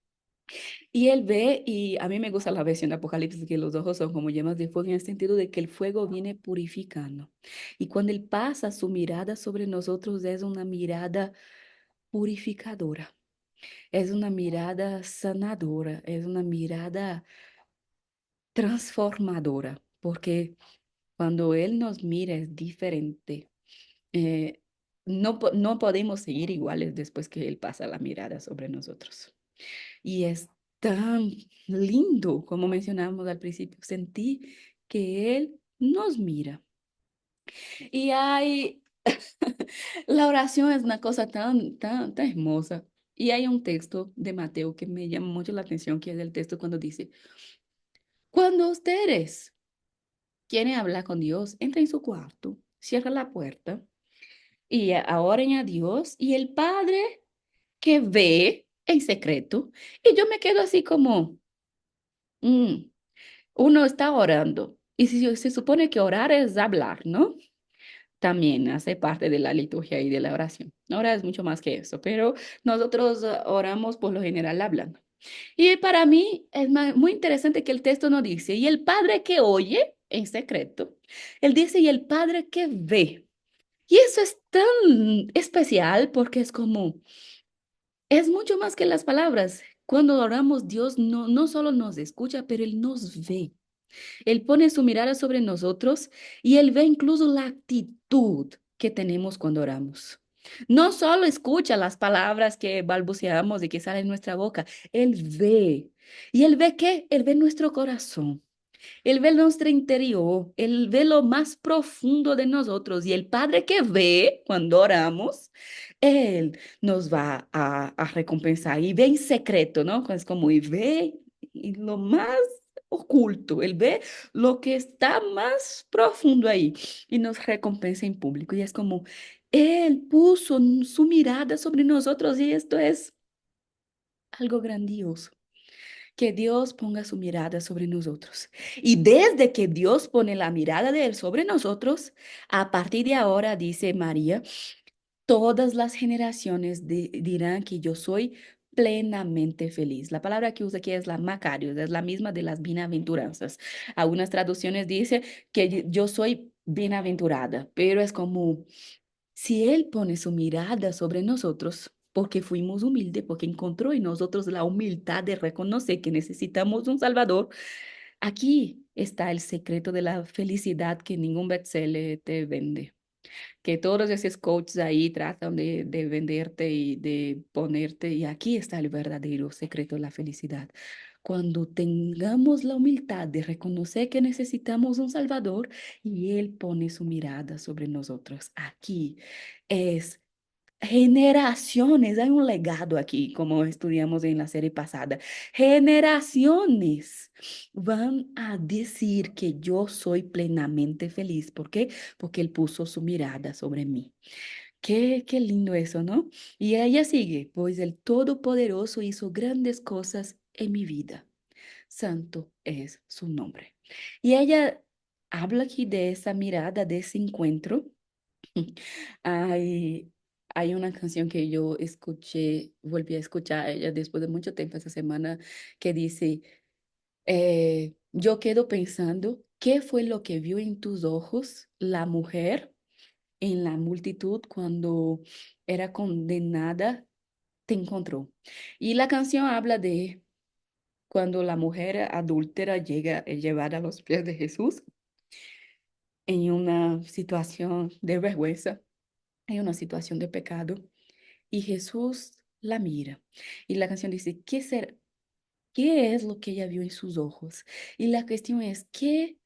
Y Él ve, y a mí me gusta la versión de Apocalipsis, que los ojos son como llamas de fuego en el sentido de que el fuego viene purificando. Y cuando Él pasa su mirada sobre nosotros, es una mirada purificadora, es una mirada sanadora, es una mirada transformadora, porque cuando Él nos mira es diferente. No podemos seguir iguales después que Él pasa la mirada sobre nosotros. Y es tan lindo, como mencionábamos al principio, sentí que Él nos mira. Y hay, la oración es una cosa tan hermosa. Y hay un texto de Mateo que me llama mucho la atención, que es el texto cuando dice, cuando ustedes quieren hablar con Dios, entra en su cuarto, cierra la puerta y oren a Dios y el Padre que ve en secreto. Y yo me quedo así como, mm, uno está orando. Y si se supone que orar es hablar, ¿no? También hace parte de la liturgia y de la oración. Ahora es mucho más que eso, pero nosotros oramos por lo general hablando. Y para mí es muy interesante que el texto no dice, y el Padre que oye en secreto, él dice, y el Padre que ve. Y eso es tan especial porque es como, es mucho más que las palabras. Cuando oramos, Dios no solo nos escucha, pero Él nos ve. Él pone su mirada sobre nosotros y Él ve incluso la actitud que tenemos cuando oramos. No solo escucha las palabras que balbuceamos y que salen de nuestra boca, Él ve. ¿Y Él ve qué? Él ve nuestro corazón. Él ve nuestro interior, Él ve lo más profundo de nosotros y el Padre que ve cuando oramos, Él nos va a recompensar y ve en secreto, ¿no? Es como y ve en lo más oculto, Él ve lo que está más profundo ahí y nos recompensa en público y es como Él puso su mirada sobre nosotros y esto es algo grandioso que Dios ponga su mirada sobre nosotros. Y desde que Dios pone la mirada de Él sobre nosotros, a partir de ahora, dice María, todas las generaciones dirán que yo soy plenamente feliz. La palabra que usa aquí es la Macarios, es la misma de las bienaventuranzas. Algunas traducciones dice que yo soy bienaventurada, pero es como si Él pone su mirada sobre nosotros, porque fuimos humildes, porque encontró en nosotros la humildad de reconocer que necesitamos un Salvador, aquí está el secreto de la felicidad que ningún bestseller te vende. Que todos esos coaches ahí tratan de venderte y de ponerte, y aquí está el verdadero secreto de la felicidad. Cuando tengamos la humildad de reconocer que necesitamos un Salvador y Él pone su mirada sobre nosotros, aquí es generaciones, hay un legado aquí, como estudiamos en la serie pasada. Generaciones van a decir que yo soy plenamente feliz. ¿Por qué? Porque Él puso su mirada sobre mí. Qué lindo eso, ¿no? Y ella sigue, pues el Todopoderoso hizo grandes cosas en mi vida. Santo es su nombre. Y ella habla aquí de esa mirada, de ese encuentro. Hay, hay una canción que yo escuché, volví a escuchar a ella después de mucho tiempo esta semana, que dice, yo quedo pensando, ¿qué fue lo que vio en tus ojos la mujer en la multitud cuando era condenada, te encontró? Y la canción habla de cuando la mujer adúltera llega a llevar a los pies de Jesús en una situación de vergüenza, en una situación de pecado. Y Jesús la mira. Y la canción dice, ¿qué es lo que ella vio en sus ojos? Y la cuestión es, ¿qué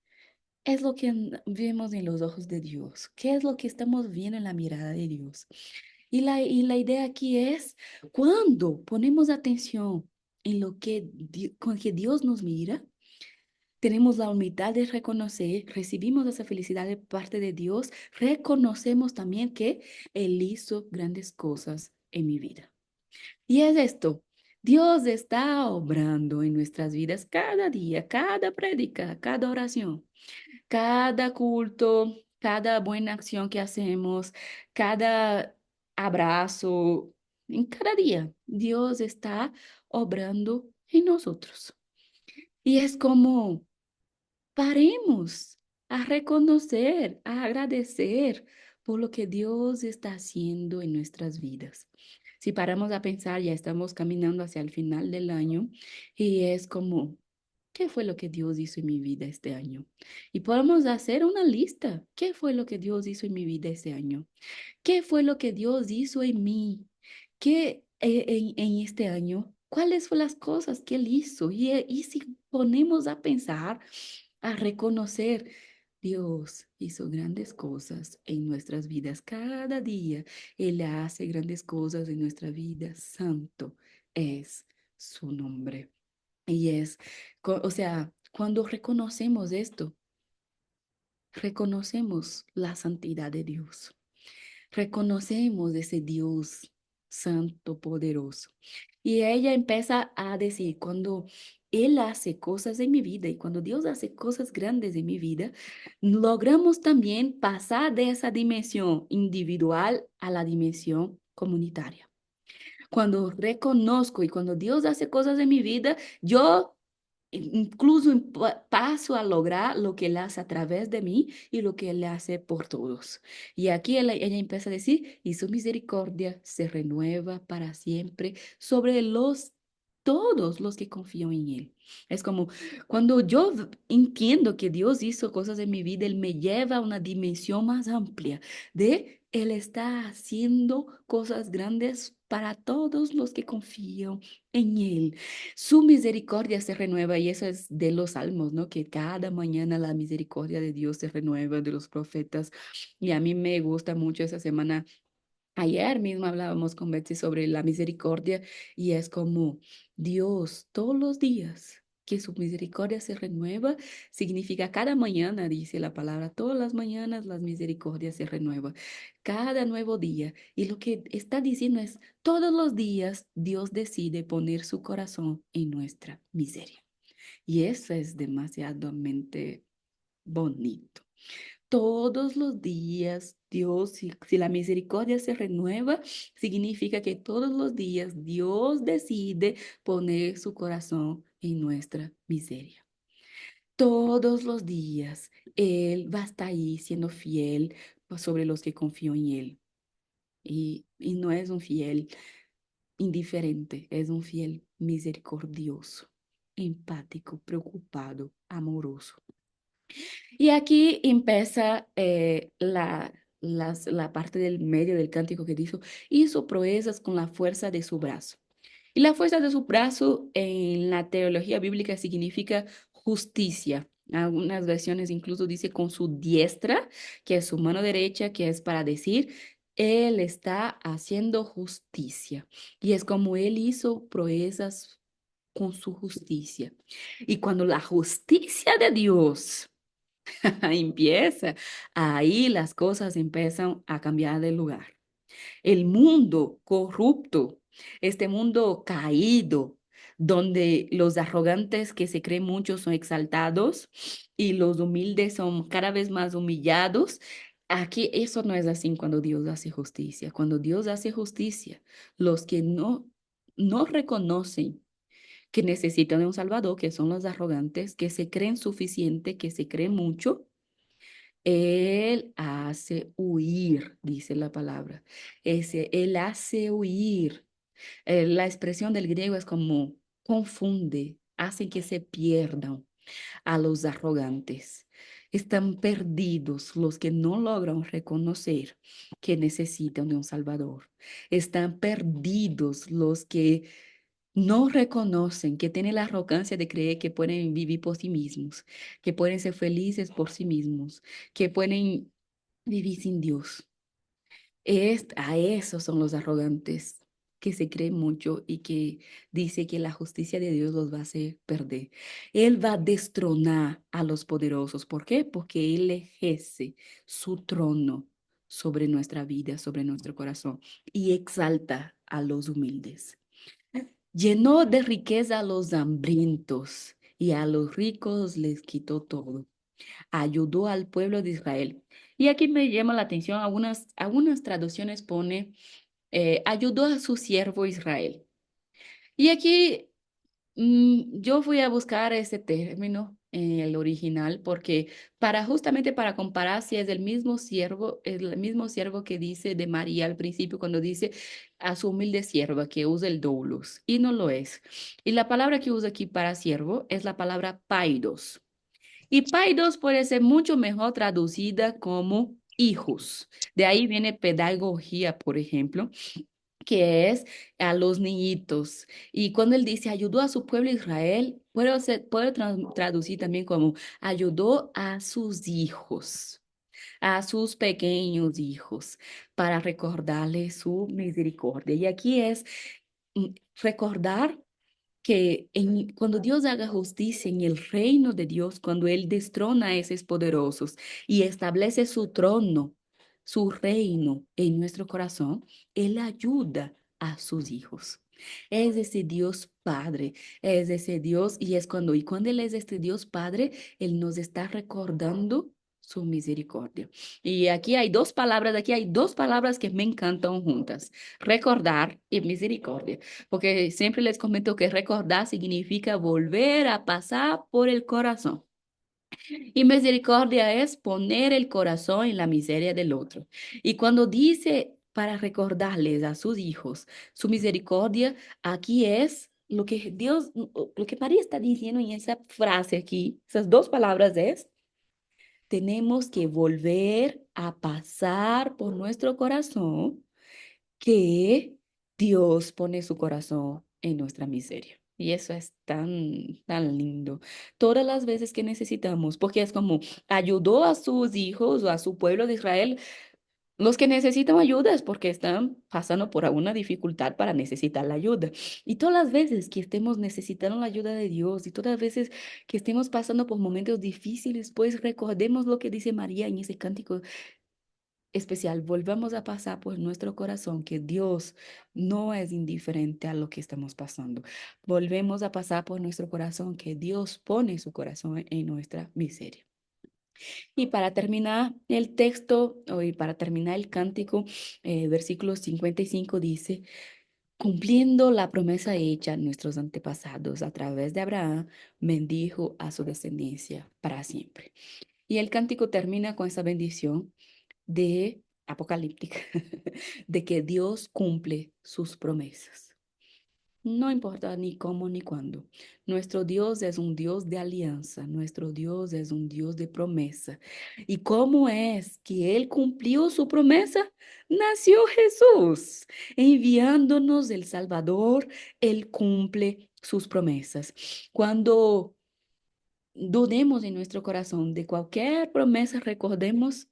es lo que vemos en los ojos de Dios? ¿Qué es lo que estamos viendo en la mirada de Dios? Y la idea aquí es, cuando ponemos atención en lo que, con que Dios nos mira, tenemos la humildad de reconocer, recibimos esa felicidad de parte de Dios, reconocemos también que Él hizo grandes cosas en mi vida. Y es esto, Dios está obrando en nuestras vidas cada día, cada prédica, cada oración, cada culto, cada buena acción que hacemos, cada abrazo, en cada día. Dios está obrando en nosotros. Y es como paremos a reconocer, a agradecer por lo que Dios está haciendo en nuestras vidas. Si paramos a pensar, ya estamos caminando hacia el final del año y es como, ¿qué fue lo que Dios hizo en mi vida este año? Y podemos hacer una lista. ¿Qué fue lo que Dios hizo en mi vida este año? ¿Qué fue lo que Dios hizo en mí? ¿Qué en este año? ¿Cuáles fueron las cosas que Él hizo? Y si ponemos a pensar, a reconocer, Dios hizo grandes cosas en nuestras vidas. Cada día Él hace grandes cosas en nuestra vida. Santo es su nombre. Y es, o sea, cuando reconocemos esto, reconocemos la santidad de Dios. Reconocemos ese Dios santo, poderoso. Y ella empieza a decir, cuando Él hace cosas en mi vida y cuando Dios hace cosas grandes en mi vida, logramos también pasar de esa dimensión individual a la dimensión comunitaria. Cuando reconozco y cuando Dios hace cosas en mi vida, yo incluso paso a lograr lo que Él hace a través de mí y lo que Él hace por todos. Y aquí ella empieza a decir, y su misericordia se renueva para siempre sobre todos los que confían en Él. Es como cuando yo entiendo que Dios hizo cosas en mi vida, Él me lleva a una dimensión más amplia de Él está haciendo cosas grandes para todos los que confían en Él. Su misericordia se renueva y eso es de los salmos, ¿no? Que cada mañana la misericordia de Dios se renueva de los profetas. Y a mí me gusta mucho esa semana. Ayer mismo hablábamos con Betsy sobre la misericordia y es como Dios todos los días que su misericordia se renueva, significa cada mañana, dice la palabra, todas las mañanas las misericordias se renuevan, cada nuevo día. Y lo que está diciendo es, todos los días Dios decide poner su corazón en nuestra miseria. Y eso es demasiadamente bonito. Todos los días, Dios, si la misericordia se renueva, significa que todos los días Dios decide poner su corazón en nuestra miseria. Todos los días Él va a estar ahí siendo fiel sobre los que confían en Él. Y no es un fiel indiferente, es un fiel misericordioso, empático, preocupado, amoroso. Y aquí empieza la parte del medio del cántico que dice, hizo proezas con la fuerza de su brazo. Y la fuerza de su brazo en la teología bíblica significa justicia. Algunas versiones incluso dice con su diestra, que es su mano derecha, que es para decir, Él está haciendo justicia. Y es como Él hizo proezas con su justicia. Y cuando la justicia de Dios empieza, ahí las cosas empiezan a cambiar de lugar. El mundo corrupto, este mundo caído, donde los arrogantes que se creen mucho son exaltados y los humildes son cada vez más humillados. Aquí eso no es así cuando Dios hace justicia. Cuando Dios hace justicia, los que no reconocen que necesitan de un Salvador, que son los arrogantes, que se creen suficiente, que se creen mucho, él hace huir, dice la palabra. Él hace huir. La expresión del griego es como confunde, hace que se pierdan a los arrogantes. Están perdidos los que no logran reconocer que necesitan de un Salvador. Están perdidos los que no reconocen, que tienen la arrogancia de creer que pueden vivir por sí mismos, que pueden ser felices por sí mismos, que pueden vivir sin Dios. A esos son los arrogantes que se creen mucho y que dice que la justicia de Dios los va a hacer perder. Él va a destronar a los poderosos. ¿Por qué? Porque Él ejerce su trono sobre nuestra vida, sobre nuestro corazón y exalta a los humildes. Llenó de riqueza a los hambrientos y a los ricos les quitó todo. Ayudó al pueblo de Israel. Y aquí me llama la atención, algunas traducciones pone, ayudó a su siervo Israel. Y aquí yo fui a buscar ese término en el original porque justamente para comparar si es el mismo siervo que dice de María al principio cuando dice a su humilde sierva que usa el doulos y no lo es. Y la palabra que usa aquí para siervo es la palabra paidos. Y paidos puede ser mucho mejor traducida como hijos. De ahí viene pedagogía, por ejemplo, que es a los niñitos. Y cuando él dice ayudó a su pueblo Israel, puedo traducir también como ayudó a sus hijos, a sus pequeños hijos, para recordarles su misericordia. Y aquí es recordar que cuando Dios haga justicia en el reino de Dios, cuando Él destrona a esos poderosos y establece su trono, su reino en nuestro corazón, Él ayuda a sus hijos. Es ese Dios Padre, es ese Dios, y cuando Él es este Dios Padre, Él nos está recordando su misericordia. Y aquí hay dos palabras que me encantan juntas, recordar y misericordia. Porque siempre les comento que recordar significa volver a pasar por el corazón. Y misericordia es poner el corazón en la miseria del otro. Y cuando dice para recordarles a sus hijos su misericordia, aquí es lo que María está diciendo en esa frase aquí, esas dos palabras es, tenemos que volver a pasar por nuestro corazón que Dios pone su corazón en nuestra miseria. Y eso es tan lindo. Todas las veces que necesitamos, porque es como ayudó a sus hijos o a su pueblo de Israel. Los que necesitan ayuda es porque están pasando por alguna dificultad para necesitar la ayuda. Y todas las veces que estemos necesitando la ayuda de Dios y todas las veces que estemos pasando por momentos difíciles, pues recordemos lo que dice María en ese cántico especial. Volvamos a pasar por nuestro corazón que Dios no es indiferente a lo que estamos pasando. Volvemos a pasar por nuestro corazón que Dios pone su corazón en nuestra miseria. Y para terminar el texto, y para terminar el cántico, versículo 55 dice, cumpliendo la promesa hecha a nuestros antepasados a través de Abraham, bendijo a su descendencia para siempre. Y el cántico termina con esa bendición de apocalíptica, de que Dios cumple sus promesas. No importa ni cómo ni cuándo. Nuestro Dios es un Dios de alianza, nuestro Dios es un Dios de promesa. ¿Y cómo es que Él cumplió su promesa? Nació Jesús, enviándonos el Salvador, Él cumple sus promesas. Cuando dudemos en nuestro corazón de cualquier promesa, recordemos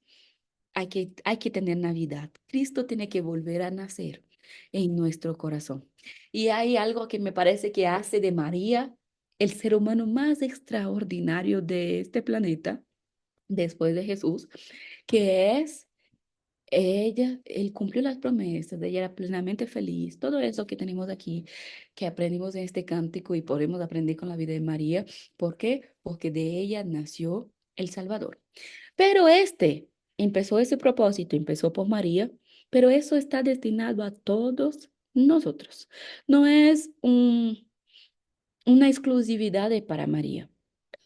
hay que tener Navidad. Cristo tiene que volver a nacer en nuestro corazón. Y hay algo que me parece que hace de María el ser humano más extraordinario de este planeta, después de Jesús, que es él cumplió las promesas, ella era plenamente feliz. Todo eso que tenemos aquí, que aprendimos en este cántico y podemos aprender con la vida de María. ¿Por qué? Porque de ella nació el Salvador. Pero empezó ese propósito, empezó por María, pero eso está destinado a todos nosotros. No es una exclusividad para María.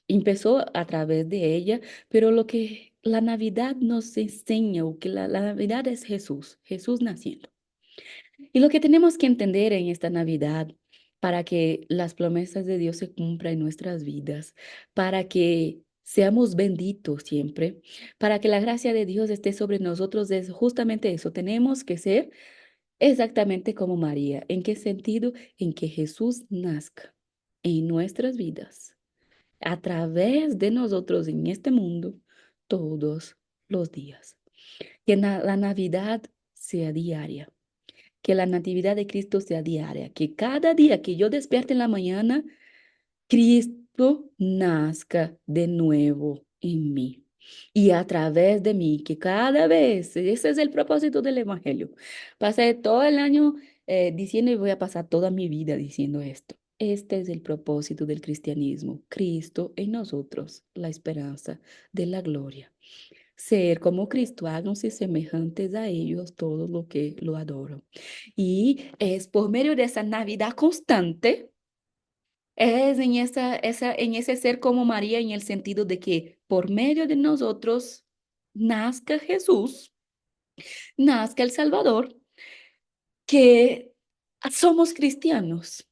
Empezó a través de ella, pero lo que la Navidad nos enseña, o que la Navidad es Jesús, Jesús naciendo. Y lo que tenemos que entender en esta Navidad, para que las promesas de Dios se cumplan en nuestras vidas, para que seamos benditos siempre, para que la gracia de Dios esté sobre nosotros, es justamente eso. Tenemos que ser exactamente como María. ¿En qué sentido? En que Jesús nazca en nuestras vidas, a través de nosotros en este mundo, todos los días. Que la Navidad sea diaria, que la natividad de Cristo sea diaria, que cada día que yo despierte en la mañana, Cristo nazca de nuevo en mí. Y a través de mí, que cada vez, ese es el propósito del Evangelio. Pasé todo el año diciendo y voy a pasar toda mi vida diciendo esto. Este es el propósito del cristianismo, Cristo en nosotros, la esperanza de la gloria. Ser como Cristo, háganse semejantes a ellos todos los que lo adoran. Y es por medio de esa Navidad constante, es en ese ser como María, en el sentido de que por medio de nosotros nazca Jesús, nazca el Salvador, que somos cristianos.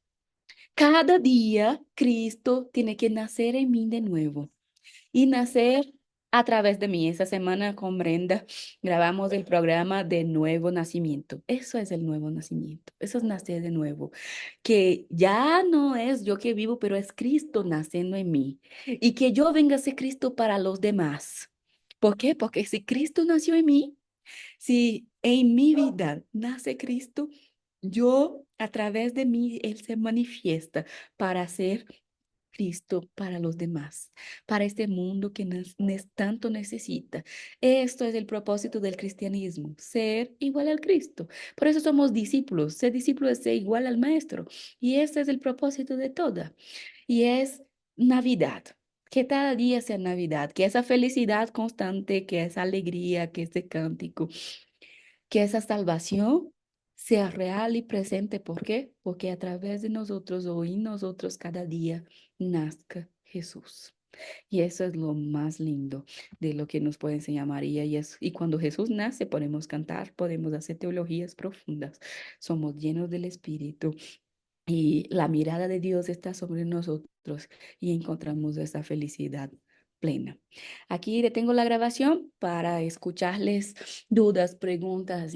Cada día Cristo tiene que nacer en mí de nuevo y nacer a través de mí. Esa semana con Brenda grabamos el programa de nuevo nacimiento. Eso es el nuevo nacimiento. Eso es nacer de nuevo. Que ya no es yo que vivo, pero es Cristo naciendo en mí. Y que yo venga a ser Cristo para los demás. ¿Por qué? Porque si Cristo nació en mí, si en mi vida nace Cristo, yo a través de mí, Él se manifiesta para ser Cristo para los demás, para este mundo que tanto necesita. Esto es el propósito del cristianismo, ser igual al Cristo. Por eso somos discípulos. Ser discípulo es ser igual al Maestro. Y este es el propósito de toda. Y es Navidad. Que cada día sea Navidad, que esa felicidad constante, que esa alegría, que ese cántico, que esa salvación sea real y presente. ¿Por qué? Porque a través de nosotros o en nosotros cada día nazca Jesús. Y eso es lo más lindo de lo que nos puede enseñar María. Y cuando Jesús nace, podemos cantar, podemos hacer teologías profundas. Somos llenos del Espíritu y la mirada de Dios está sobre nosotros y encontramos esa felicidad plena. Aquí detengo la grabación para escucharles dudas, preguntas.